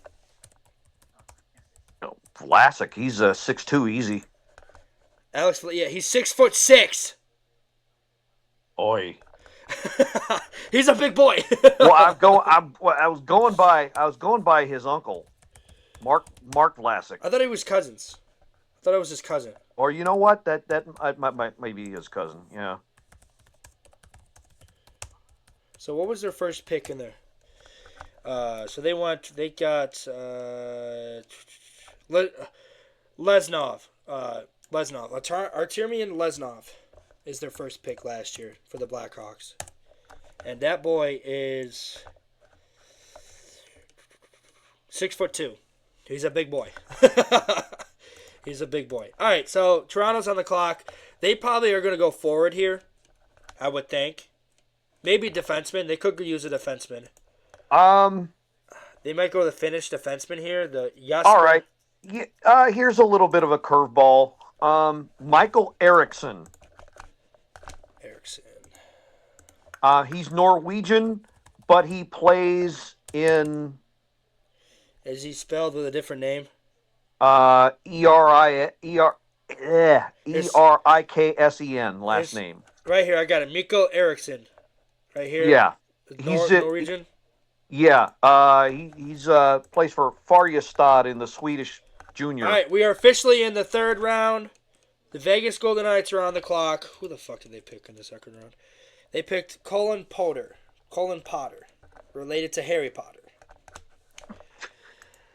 No, Vlasic, he's 6'2", easy. He's 6'6". Oi. He's a big boy. Well, I was going by his uncle, Mark Vlasic. I thought he was cousins. I thought it was his cousin. Or you know what? That might be his cousin. Yeah. So what was their first pick in there? So they got Lesnov. Artemian Lesnov is their first pick last year for the Blackhawks. And that boy is 6'2". He's a big boy. He's a big boy. All right, so Toronto's on the clock. They probably are going to go forward here, I would think. Maybe defenseman. They could use a defenseman. They might go the Finnish defenseman here. The Jasper. All right. Yeah, here's a little bit of a curveball. Michael Eriksson. He's Norwegian, but he plays in. Is he spelled with a different name? Eriksen last name. Right here, I got it. Mikko Eriksson. Right here. Yeah, he's Norwegian. Yeah, he's plays for Färjestad in the Swedish junior. All right, we are officially in the third round. The Vegas Golden Knights are on the clock. Who the fuck did they pick in the second round? They picked Colin Potter, related to Harry Potter.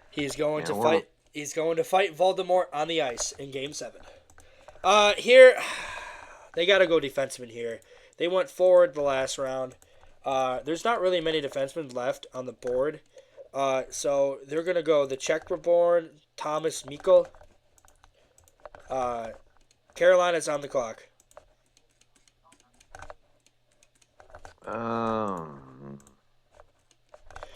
He's going to fight. He's going to fight Voldemort on the ice in Game 7. Here, they got to go defenseman here. They went forward the last round. There's not really many defensemen left on the board. So they're going to go the Czech-born Thomas Mikl. Carolina's on the clock.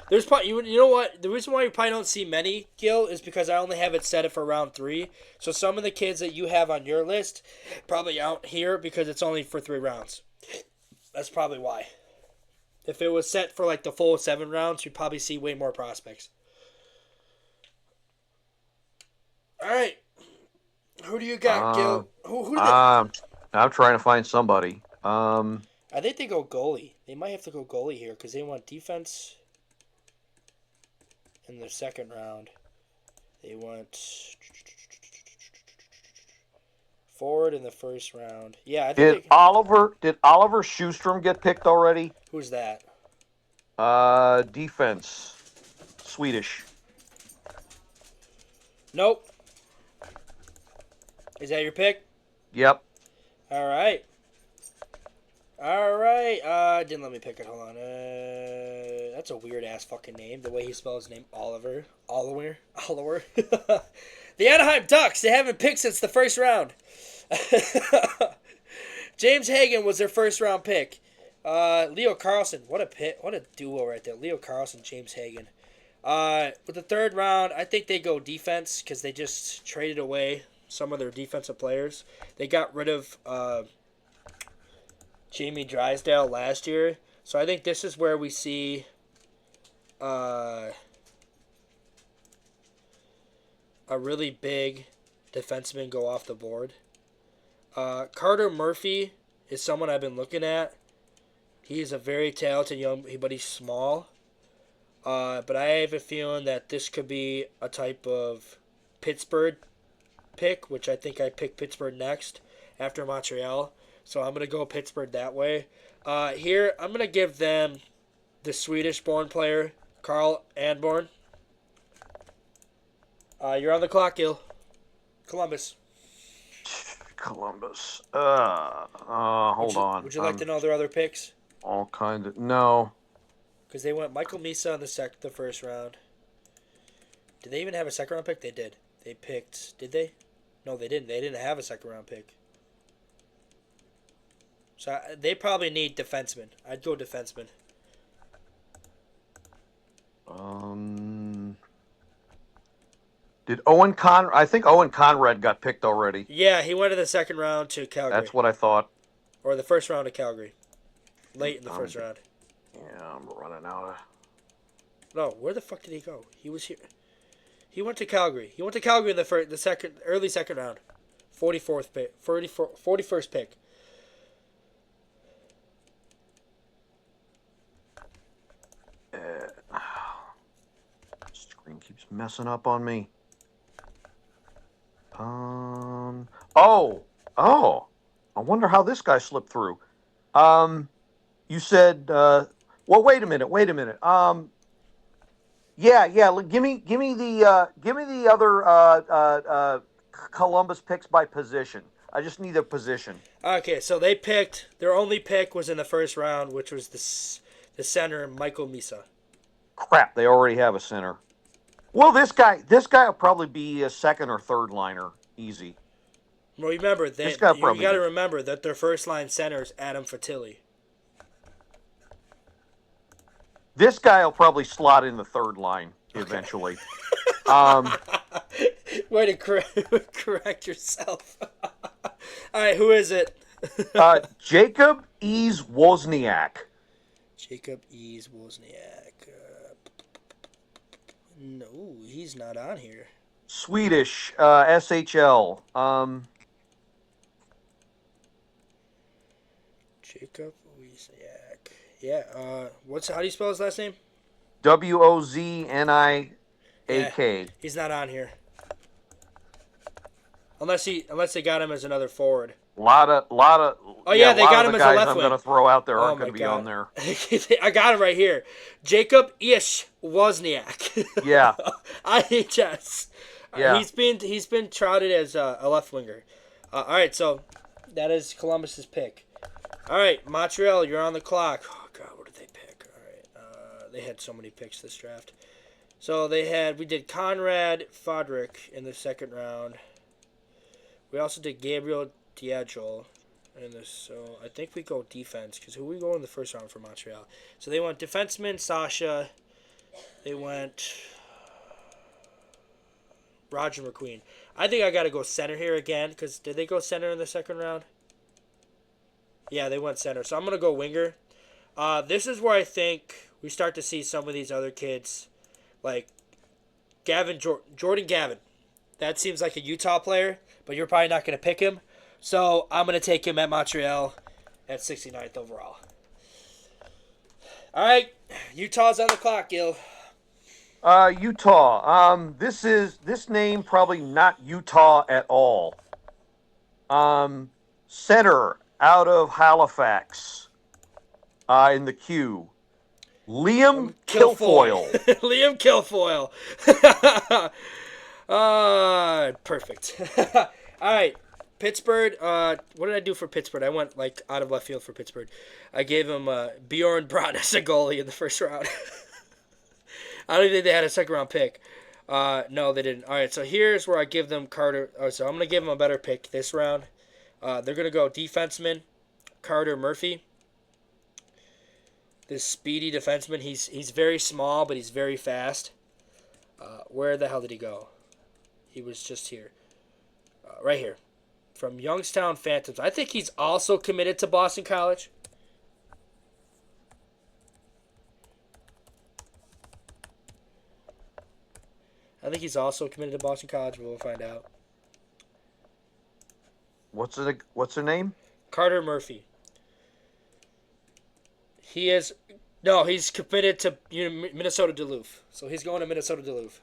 There's probably, you know what? The reason why you probably don't see many, Gil, is because I only have it set for round 3. So some of the kids that you have on your list probably aren't here because it's only for 3 rounds. That's probably why. If it was set for like the full 7 rounds, you'd probably see way more prospects. All right. Who do you got, Gil? Who do they... I'm trying to find somebody. I think they go goalie. They might have to go goalie here because they want defense in the second round. They want forward in the first round. Yeah, I think did Oliver Schustrom get picked already? Who's that? Defense. Swedish. Nope. Is that your pick? Yep. All right. Didn't let me pick it. Hold on. That's a weird ass fucking name. The way he spells his name, Oliver. The Anaheim Ducks. They haven't picked since the first round. James Hagan was their first round pick. Leo Carlson. What a pick. What a duo right there. Leo Carlson, James Hagan. With the third round, I think they go defense because they just traded away some of their defensive players. They got rid of Jamie Drysdale last year. So I think this is where we see a really big defenseman go off the board. Carter Murphy is someone I've been looking at. He's a very talented young, but he's small. But I have a feeling that this could be a type of Pittsburgh pick, which I think I picked Pittsburgh next after Montreal. So I'm going to go Pittsburgh that way. Here, I'm going to give them the Swedish-born player, Carl Anborn. You're on the clock, Gil. Columbus. Columbus. Hold on. Would you like to know their other picks? All kinds of no. Because they went Michael Misa in the first round. Did they even have a second round pick? They did. They picked. Did they? No, they didn't. They didn't have a second round pick. So they probably need defensemen. I'd go defenseman. Did Owen Conrad? I think Owen Conrad got picked already. Yeah, he went in the second round to Calgary. That's what I thought. Or the first round to Calgary. Late in the first round. Yeah, I'm running out of. No, where the fuck did he go? He was here. He went to Calgary. He went to Calgary in the early second round. 44th pick. 41st pick. Screen keeps messing up on me. Oh. I wonder how this guy slipped through. You said. Well, wait a minute. Yeah. Give me the other Columbus picks by position. I just need a position. Okay, so they picked. Their only pick was in the first round, which was the center Michael Misa. Crap! They already have a center. Well, this guy will probably be a second or third liner, easy. Well, remember you got to remember that their first line center is Adam Fertilli. This guy will probably slot in the third line eventually. Way to correct yourself. All right, who is it? Jacob Ease Wozniak. Jacob Ease Wozniak. No, he's not on here. Swedish, SHL. Jacob Wozniak. Yeah. How do you spell his last name? Wozniak. Yeah, he's not on here. Unless they got him as another forward. Lot of. Oh yeah, they got him as a left wing. I'm wing. going to throw out there aren't going to be on there. I got him right here. Jacob Ish Wozniak. Yeah. IHS. Yeah. He's been touted as a left winger. All right, so that is Columbus's pick. All right, Montreal, you're on the clock. Oh God, what did they pick? All right, they had so many picks this draft. So we did Conrad Fodrick in the second round. We also did Gabriel Diagol in this. So I think we go defense because who we go in the first round for Montreal? So they went defenseman Sasha. They went Roger McQueen. I think I got to go center here again because did they go center in the second round? Yeah, they went center. So I'm going to go winger. This is where I think we start to see some of these other kids like Jordan Gavin. That seems like a Utah player, but you're probably not going to pick him. So I'm going to take him at Montreal at 69th overall. All right, Utah's on the clock, Gil. Utah. This name probably not Utah at all. Center out of Halifax. In the queue. Liam Kilfoyle. Liam Kilfoyle. Perfect. All right, Pittsburgh. What did I do for Pittsburgh? I went like out of left field for Pittsburgh. I gave him Bjorn Bratt as a goalie in the first round. I don't think they had a second round pick. No, they didn't. All right, so here's where I give them Carter. Oh, so I'm gonna give them a better pick this round. They're gonna go defenseman Carter Murphy. This speedy defenseman. He's very small, but he's very fast. Where the hell did he go? He was just here. Right here. From Youngstown Phantoms. I think he's also committed to Boston College. I I think he's also committed to Boston College, but we'll find out. What's her name? Carter Murphy. He is no, he's committed to Minnesota Duluth. So he's going to Minnesota Duluth.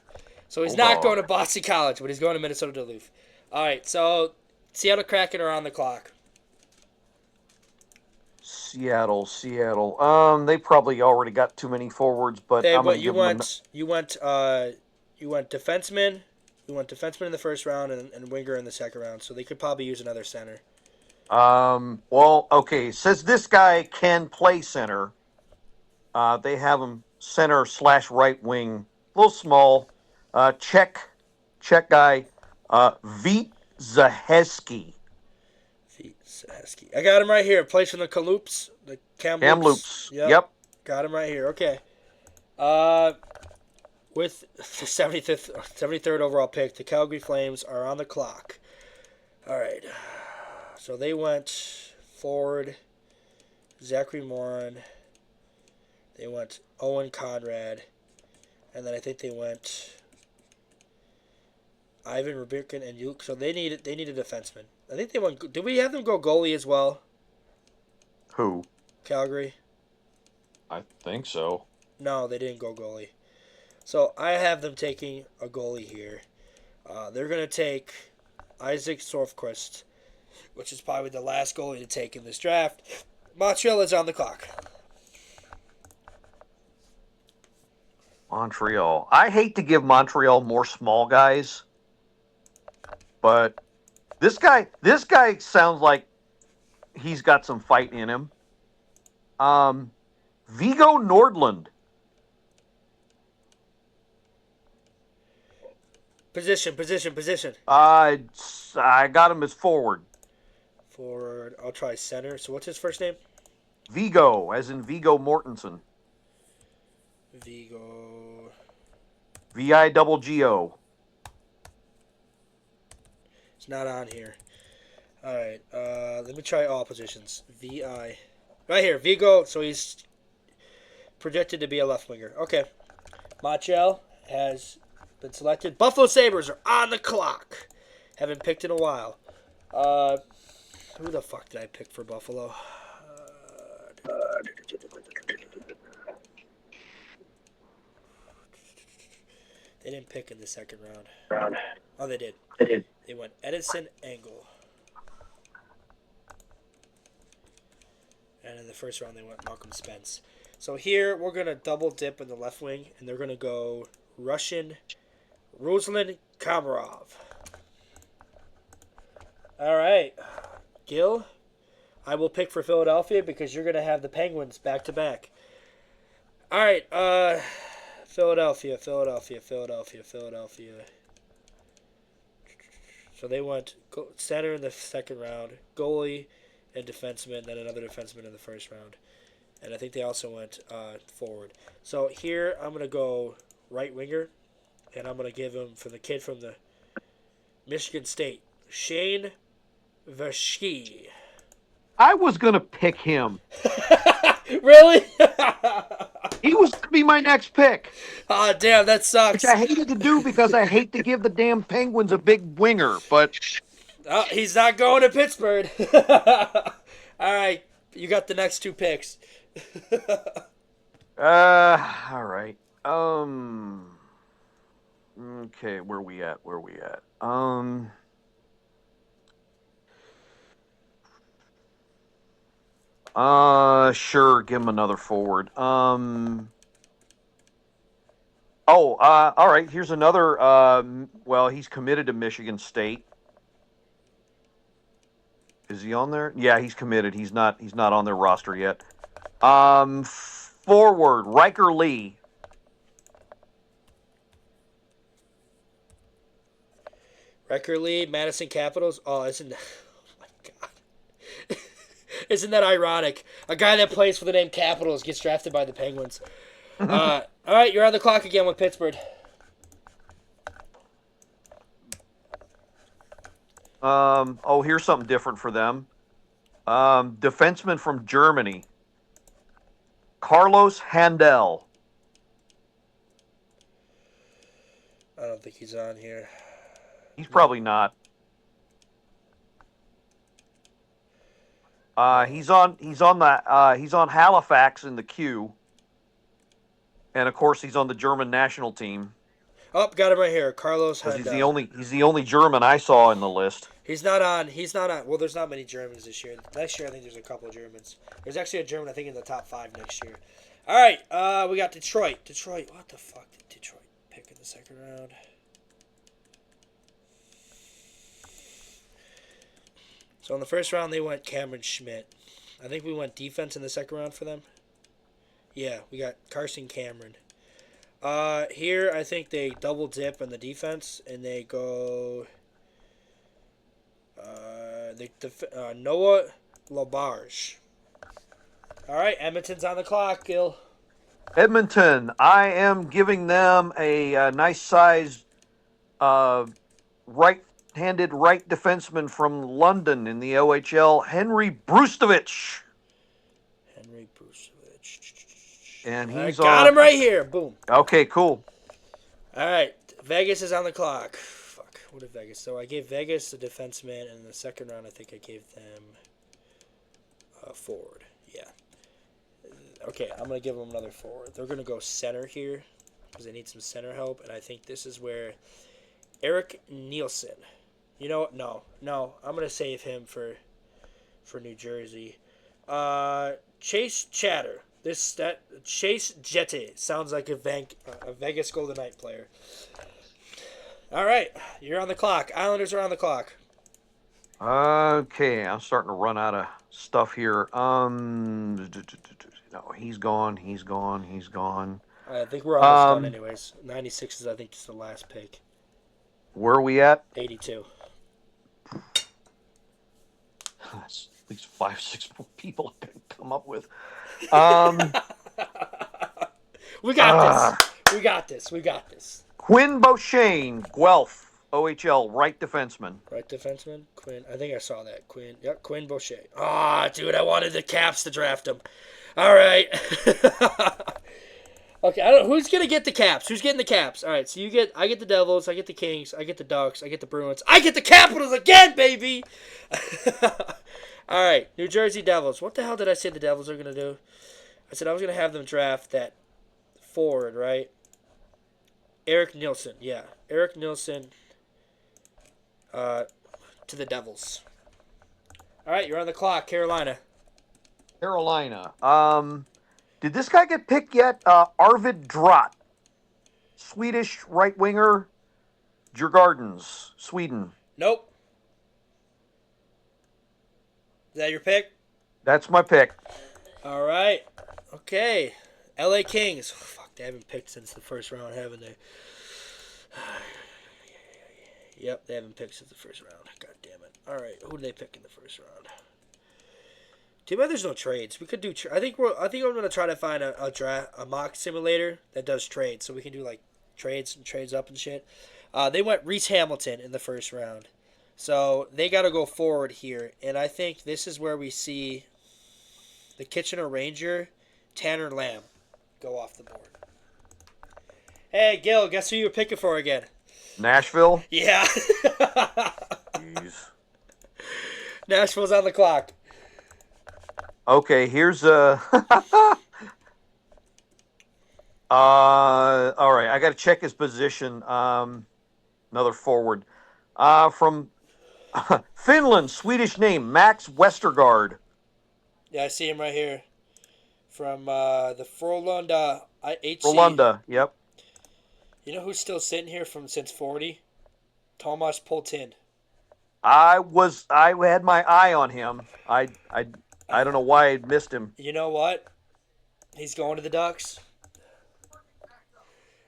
So he's Hold not on. going to Boston College, but he's going to Minnesota Duluth. All right, so Seattle Kraken are on the clock. Seattle. They probably already got too many forwards, but They I'm what gonna give them. you went defenseman, you went defenseman in the first round and winger in the second round. So they could probably use another center. Well, okay. Says this guy can play center. They have him center / right wing. A little small. Czech guy. Vít Zaheski. I got him right here. Plays from the Kamloops, the Kamloops. Kamloops. Yep, Yep. got him right here. Okay. With the 73rd overall pick, the Calgary Flames are on the clock. All right. So they went forward, Zachary Morin. They went Owen Conrad. And then I think they went Ivan Rubirkin and Luke. So they need a defenseman. I think they went. Did we have them go goalie as well? Who? Calgary? I think so. No, they didn't go goalie. So I have them taking a goalie here. They're going to take Isaac Sorfquist, which is probably the last goalie to take in this draft. Montreal is on the clock. Montreal. I hate to give Montreal more small guys, but this guy sounds like he's got some fight in him. Vigo Nordland. Position. I got him as forward. Forward. I'll try center. So what's his first name? Vigo, as in Vigo Mortensen. Vigo. Vigo. It's not on here. All right. Let me try all positions. Vi. Right here. Vigo. So he's projected to be a left winger. Okay. Montreal has been selected. Buffalo Sabres are on the clock. Haven't picked in a while. Who the fuck did I pick for Buffalo? They didn't pick in the second round. Oh, they did. They went Edison Engel. And in the first round, they went Malcolm Spence. So here, we're going to double dip in the left wing, and they're going to go Russian Ruslan Komarov. All right. Gil, I will pick for Philadelphia because you're going to have the Penguins back-to-back. All right. Philadelphia. So they went center in the second round, goalie and defenseman, then another defenseman in the first round. And I think they also went forward. So here I'm going to go right winger, and I'm going to give him for the kid from the Michigan State, Shane Vershke. I was going to pick him. Really? He was going to be my next pick. Oh, damn, that sucks. Which I hated to do because I hate to give the damn Penguins a big winger, but... Oh, he's not going to Pittsburgh. All right, you got the next two picks. All right. Okay, where we at? Sure, give him another forward. All right, here's another, well, he's committed to Michigan State. Is he on there? Yeah, he's committed. He's not on their roster yet. Forward, Riker Lee. Riker Lee, Madison Capitals. Oh, isn't that, oh my god. Isn't that ironic? A guy that plays for the name Capitals gets drafted by the Penguins. All right, you're on the clock again with Pittsburgh. Here's something different for them. Defenseman from Germany, Carlos Handel. I don't think he's on here. He's No. probably not. No. He's on Halifax in the queue, and of course he's on the German national team Oh, got him right here. Carlos because Handel. he's the only German I saw in the list. He's not on. He's not on. Well, there's not many Germans this year. Next year, I think there's a couple of Germans. There's actually a German, I think, in the top 5 next year. All right. We got Detroit. Detroit. What the fuck did Detroit pick in the second round? So in the first round, they went Cameron Schmidt. I think we went defense in the second round for them. Yeah, we got Carson Cameron. Here I think they double dip on the defense and they go. Noah Labarge. All right, Edmonton's on the clock, Gil. Edmonton, I am giving them a nice sized right-handed right defenseman from London in the OHL, Henry Brustovich. Henry Brucevich. And I he's got on. him right here. Boom. Okay, cool. All right, Vegas is on the clock. Fuck, what did Vegas? So I gave Vegas a defenseman, and in the second round, I think I gave them a forward. Yeah. Okay, I'm gonna give them another forward. They're gonna go center here because they need some center help, and I think this is where Eric Nielsen. You know what? No. I'm gonna save him for New Jersey. Chase Chatter. Chase Jette sounds like a Vegas Golden Knight player. All right, you're on the clock. Islanders are on the clock. Okay, I'm starting to run out of stuff here. No, he's gone. He's gone. He's gone. I think we're almost done, Um, anyways. 96 is, I think, just the last pick. where are we at? 82. That's at least 5, 6 more people I can come up with. Um, We got this. We got this. We got this. Quinn Beauchene, Guelph, OHL, right defenseman. Right defenseman, Quinn. I think I saw that. Quinn. Yep, Quinn Beauchamp. Ah, dude, I wanted the Caps to draft him. All right. Okay, I don't. Who's gonna get the Caps? Who's getting the Caps? All right, so I get the Devils, I get the Kings, I get the Ducks, I get the Bruins, I get the Capitals again, baby. All right, New Jersey Devils. What the hell did I say the Devils are gonna do? I said I was gonna have them draft that forward, right? Eric Nielsen, yeah, Eric Nielsen. To the Devils. All right, you're on the clock, Carolina. Carolina. Did this guy get picked yet? Arvid Drott, Swedish right winger, Djurgårdens, Sweden. Nope. Is that your pick? That's my pick. All right. Okay. L.A. Kings. Oh, fuck, they haven't picked since the first round, haven't they? Yep, they haven't picked since the first round. God damn it. All right, who did they pick in the first round? Too bad there's no trades. We could do. I think I'm gonna try to find a mock simulator that does trades, so we can do like trades and trades up and shit. They went Reese Hamilton in the first round, so they got to go forward here, and I think this is where we see the Kitchener Ranger, Tanner Lamb, go off the board. Hey, Gil, guess who you were picking for again? Nashville. Yeah. Jeez. Nashville's on the clock. Okay, here's a. All right, I got to check his position. Another forward. From Finland, Swedish name, Max Westergaard. Yeah, I see him right here. From the Frölunda HC. Frölunda, yep. You know who's still sitting here from since 40? Tomas Poltin. I had my eye on him. I don't know why I missed him. You know what? He's going to the Ducks.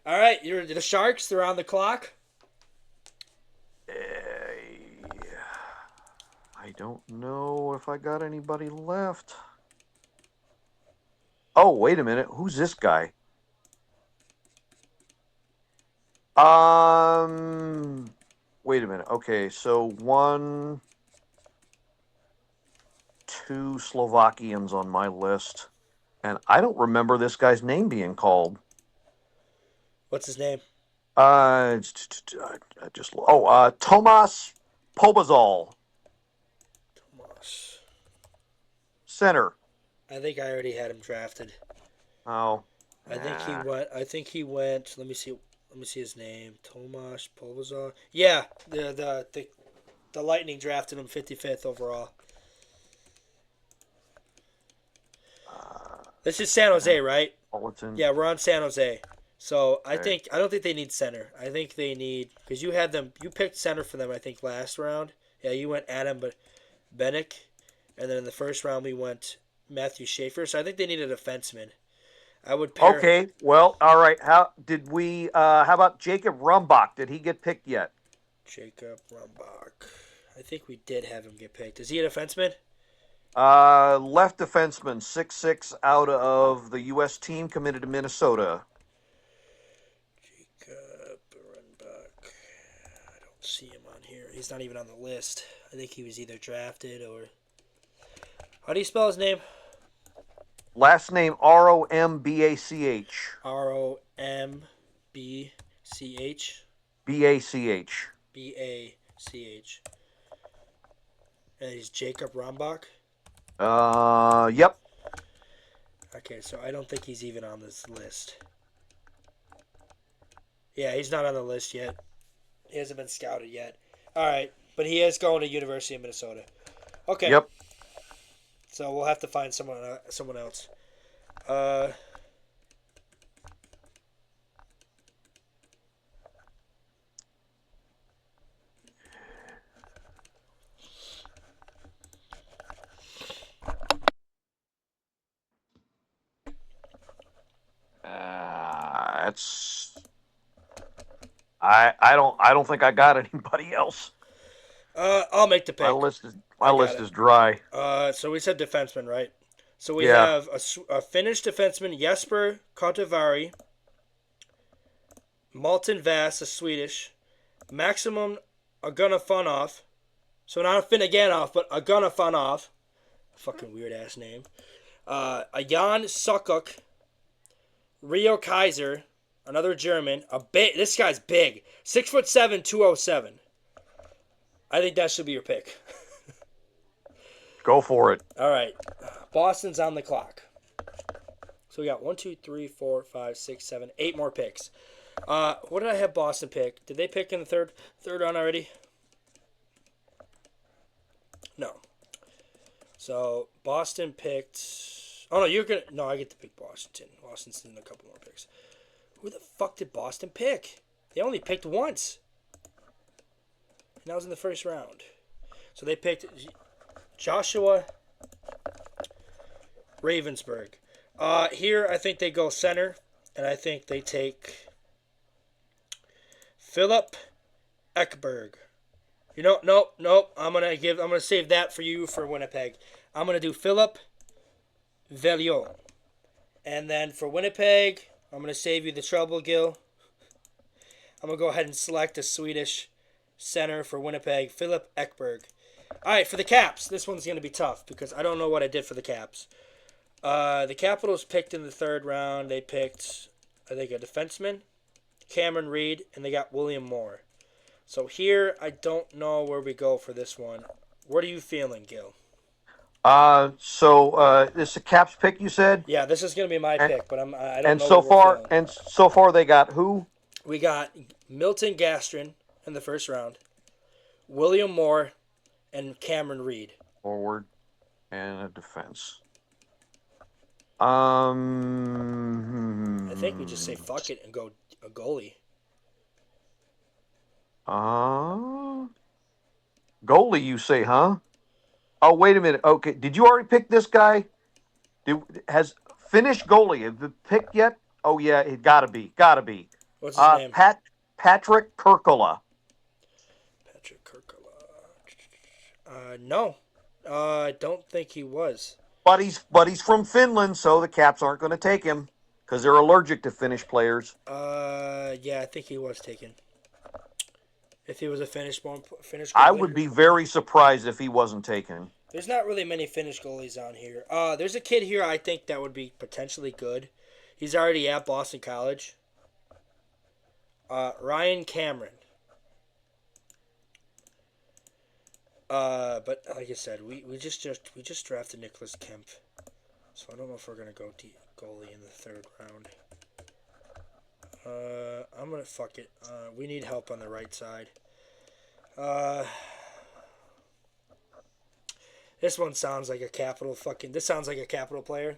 All right, you're the Sharks. They're on the clock. I don't know if I got anybody left. Oh, wait a minute. Who's this guy? Wait a minute. Okay, so 1, 2 Slovakians on my list, and I don't remember this guy's name being called. What's his name? Tomas Pobazol, Tomas. center. I think I already had him drafted. Oh, I think he nah. went. I think he went. Let me see. Let me see his name. Tomas Polvazar. Yeah, the Lightning drafted him 55th overall. This is San Jose, right? Bulletin. Yeah, we're on San Jose. So Okay. I don't think they need center. I think they need because you had them. You picked center for them. I think last round. Yeah, you went Adam Benick, and then in the first round we went Matthew Schaefer. So I think they need a defenseman. I would pair Okay. Well, all right. How did we? How about Jacob Rumbach? Did he get picked yet? Jacob Rumbach. I think we did have him get picked. Is he a defenseman? Left defenseman, 6'6", out of the U.S. team, committed to Minnesota. Jacob Rumbach. I don't see him on here. He's not even on the list. I think he was either drafted or. How do you spell his name? Last name Rombach. Rombach. Bach. Bach. And he's Jacob Rumbach. Yep. Okay, so I don't think he's even on this list. Yeah, he's not on the list yet. He hasn't been scouted yet. All right, but he is going to University of Minnesota. Okay. Yep. So we'll have to find someone else. Uh, It's. I don't think I got anybody else. I'll make the My pick. list is my I got list it. is dry. So we said defenseman, right? So we Yeah. have a Finnish defenseman, Jesper Kotavari, Malton Vass, a Swedish, Maximum Agunafanov. So not a Finneganov, but Agunafanov. Fucking weird ass name. A Jan Sukuk, Rio Kaiser, another German. This guy's big, 6'7", 207. I think that should be your pick. Go for it. All right, Boston's on the clock. So we got 1, 2, 3, 4, 5, 6, 7, 8 more picks. What did I have Boston pick? Did they pick in the third round already? No. So Boston picked. Oh no, you're gonna. No, I get to pick Boston. Boston's in a couple more picks. Who the fuck did Boston pick? They only picked once. And that was in the first round. So they picked Joshua Ravensburg. Here I think they go center, and I think they take Philip Ekberg. Nope. I'm gonna save that for you for Winnipeg. I'm gonna do Philip Veliot. And then for Winnipeg, I'm gonna save you the trouble, Gil. I'm gonna go ahead and select a Swedish center for Winnipeg, Philip Ekberg. All right, for the Caps, this one's gonna be tough because I don't know what I did for the Caps. The Capitals picked in the third round. They picked, I think, a defenseman, Cameron Reed, and they got William Moore. So here, I don't know where we go for this one. What are you feeling, Gil? This is a Caps pick, you said, Yeah, this is gonna be my and pick, but I don't and know where so we're far feeling. and so far they got who? We got Milton Gastrin in the first round, William Moore, and Cameron Reed. Forward and a defense. I think we just say fuck it and go a goalie. Goalie, you say, huh? Oh, wait a minute. Okay, did you already pick this guy? Has Finnish goalie have been picked yet? Oh yeah, it gotta be. What's his name? Patrick Kirkola. Patrick Kirkola. No. I don't think he was. But he's from Finland, so the Caps aren't going to take him because they're allergic to Finnish players. Yeah, I think he was taken. If he was a Finnish goalie. I would be very surprised if he wasn't taken. There's not really many Finnish goalies on here. There's a kid here I think that would be potentially good. He's already at Boston College. Ryan Cameron. But like I said, we just drafted Nicholas Kemp, so I don't know if we're gonna go goalie in the third round. I'm gonna fuck it. We need help on the right side. Uh, this one sounds like a capital fucking. This sounds like a capital player.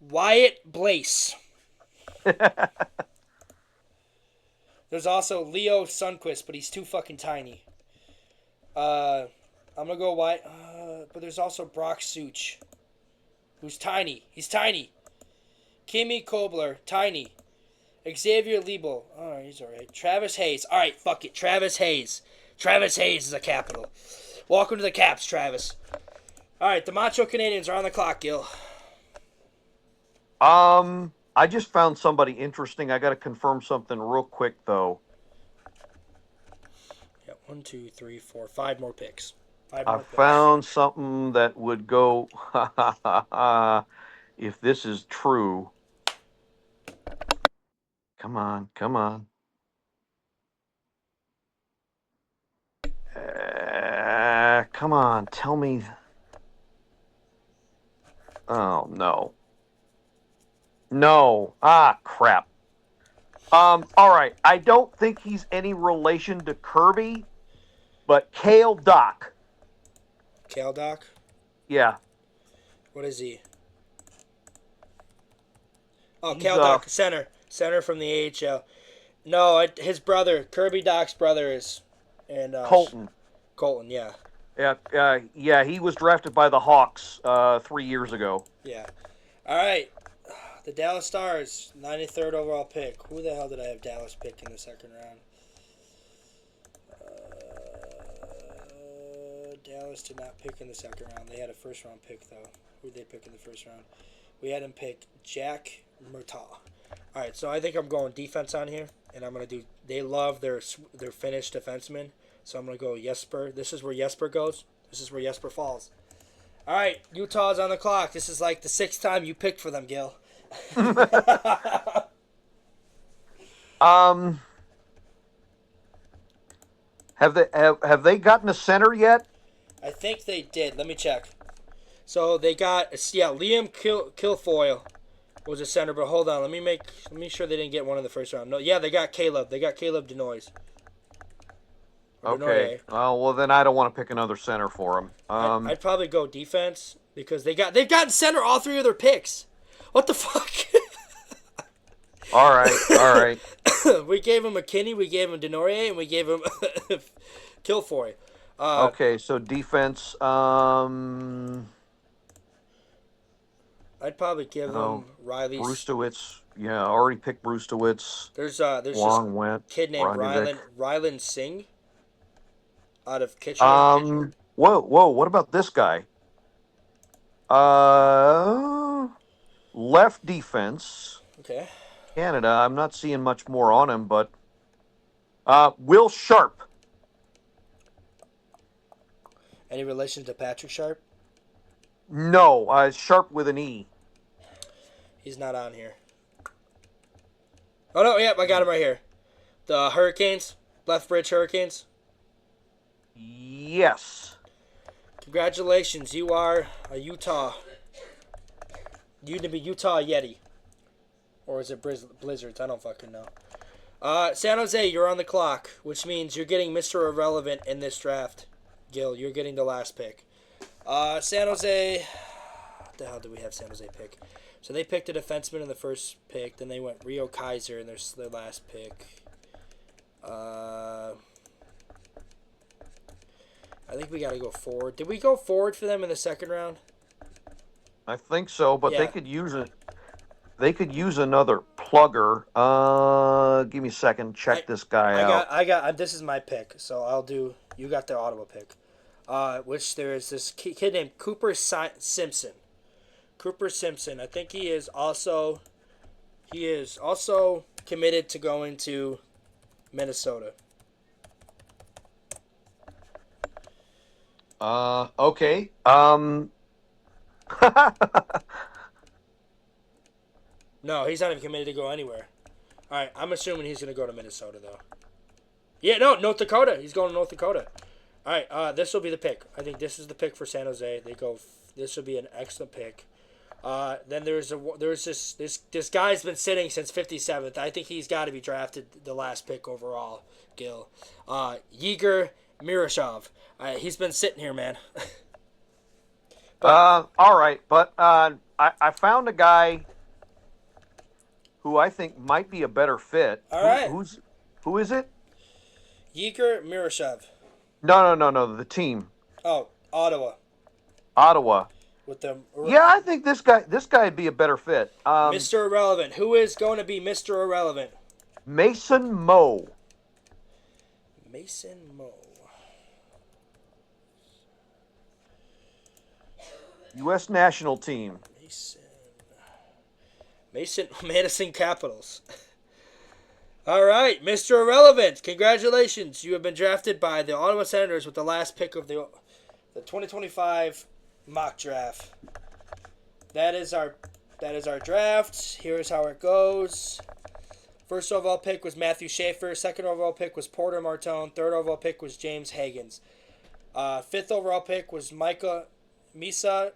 Wyatt Blaze. There's also Leo Sunquist, but he's too fucking tiny. I'm gonna go Wyatt. But there's also Brock Such, who's tiny. He's tiny. Kimmy Kobler, tiny. Xavier Liebel. Oh, he's alright. Travis Hayes. Alright, fuck it. Travis Hayes. Travis Hayes is a capital. Welcome to the Caps, Travis. Alright, the Macho Canadians are on the clock, Gil. I just found somebody interesting. I got to confirm something real quick, though. Yeah, 1, 2, 3, 4, 5 more picks. I found something that would go, if this is true. Come on, come on. Come on, tell me. Oh, no. No. Ah, crap. All right. I don't think he's any relation to Kirby, but Kale Doc. Kale Doc? Yeah. What is he? Oh, Kale Doc, center. Center from the AHL. No, his brother, Kirby Doc's brother is... and Colton. Colton, yeah. Yeah, he was drafted by the Hawks 3 years ago. Yeah. All right. The Dallas Stars, 93rd overall pick. Who the hell did I have Dallas pick in the second round? Dallas did not pick in the second round. They had a first round pick, though. Who did they pick in the first round? We had him pick Jack Murtaugh. All right, so I think I'm going defense on here, and I'm going to do... They love their Finnish defensemen, so I'm going to go Jesper. This is where Jesper goes. This is where Jesper falls. All right, Utah's on the clock. This is like the 6th time you picked for them, Gil. Have they gotten a center yet? I think they did. Let me check. So they got Liam Kilfoyle was a center, but hold on, let me sure they didn't get one in the first round. No, yeah, they got Caleb. They got Caleb Denoise. Okay. Well, then I don't want to pick another center for him. I'd probably go defense because they've gotten center all 3 of their picks. What the fuck? All right. We gave him McKinney, we gave him Denoyer, and we gave him Kilfoy. Okay, so defense. I'd probably give him Riley. Brustowitz. Yeah, I already picked Brustowitz. There's Long went. kid named Rylan Singh out of Kitchener. Whoa! What about this guy? Left defense. Okay. Canada. I'm not seeing much more on him, but Will Sharp. Any relation to Patrick Sharp? No, Sharp with an E. He's not on here. Oh no! Yep, I got him right here. The Hurricanes, Lethbridge Hurricanes. Yes. Congratulations, you are a Utah. You need to be Utah Yeti. Or is it Blizzards? I don't fucking know. San Jose, you're on the clock, which means you're getting Mr. Irrelevant in this draft. Gil, you're getting the last pick. San Jose... What the hell did we have San Jose pick? So they picked a defenseman in the first pick. Then they went Rio Kaiser in their last pick. I think we got to go forward. Did we go forward for them in the second round? I think so, but Yeah. they could use it. They could use another plugger. Give me a second. Check this guy out. This is my pick, so I'll do. You got the Ottawa pick. Which there is this kid named Cooper Simpson. Cooper Simpson. I think he is also committed to going to Minnesota. Okay. No, he's not even committed to go anywhere. All right, I'm assuming he's going to go to Minnesota, though. Yeah, no, North Dakota. He's going to North Dakota. All right, this will be the pick. I think this is the pick for San Jose. This will be an excellent pick. Then there's this guy's been sitting since 57th. I think he's got to be drafted the last pick overall, Gil. Yeager Miroshov. He's been sitting here, man. All right, but I found a guy who I think might be a better fit. All right. Who is it? Yeager Miroshov. No. The team. Oh, Ottawa. Ottawa. With them. Yeah, I think this guy'd be a better fit. Mr. Irrelevant. Who is going to be Mr. Irrelevant? Mason Moe. Mason Moe. U.S. national team. Mason Madison Capitals. All right, Mr. Irrelevant. Congratulations. You have been drafted by the Ottawa Senators with the last pick of the 2025 mock draft. That is our draft. Here's how it goes. First overall pick was Matthew Schaefer. Second overall pick was Porter Martone. Third overall pick was James Higgins. Fifth overall pick was Micah Misa.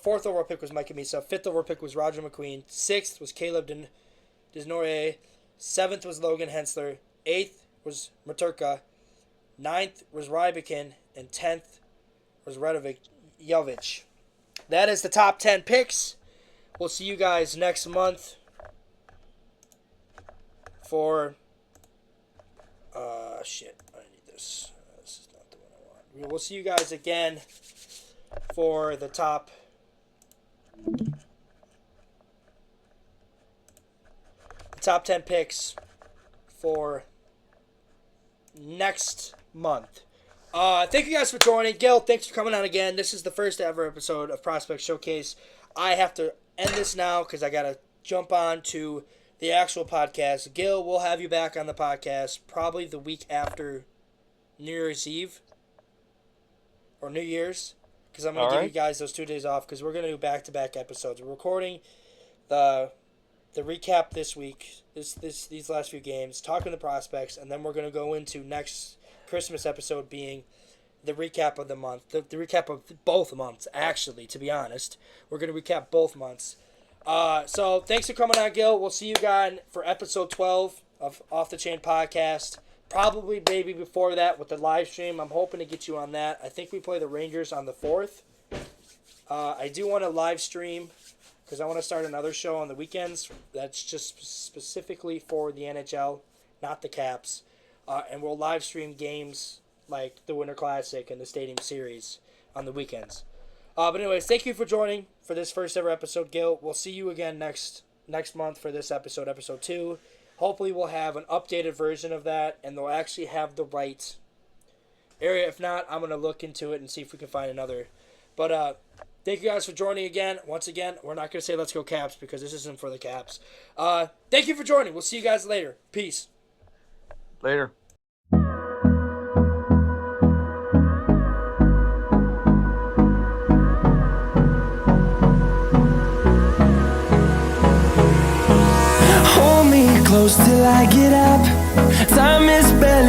Fourth overall pick was Micah Misa. Fifth overall pick was Roger McQueen. Sixth was Caleb Desnoyers. Seventh was Logan Hensler. Eighth was Maturka. Ninth was Rybikin. And 10th was Radovic Jovic. That is the top 10 picks. We'll see you guys next month for... shit. I need this. This is not the one I want. We'll see you guys again for the top... top 10 picks for next month. Thank you guys for joining. Gil, thanks for coming on again. This is the first ever episode of Prospect Showcase. I have to end this now because I got to jump on to the actual podcast. Gil, we'll have you back on the podcast probably the week after New Year's Eve or New Year's, because I'm going to give you guys those 2 days off because we're going to do back-to-back episodes. We're recording the recap this week, these last few games, talking the prospects, and then we're going to go into next Christmas episode being the recap of the month, the recap of both months, actually, to be honest. We're going to recap both months. So thanks for coming on, Gil. We'll see you guys for episode 12 of Off the Chain Podcast. Probably maybe before that with the live stream. I'm hoping to get you on that. I think we play the Rangers on the 4th. I do want to live stream because I want to start another show on the weekends that's just specifically for the NHL, not the Caps. And we'll live stream games like the Winter Classic and the Stadium Series on the weekends. But anyways, thank you for joining for this first ever episode, Gil. We'll see you again next month for this episode 2. Hopefully we'll have an updated version of that, and they'll actually have the right area. If not, I'm going to look into it and see if we can find another. But thank you guys for joining again. Once again, we're not going to say let's go Caps because this isn't for the Caps. Thank you for joining. We'll see you guys later. Peace. Later. Hold me close till I get up. Time is barely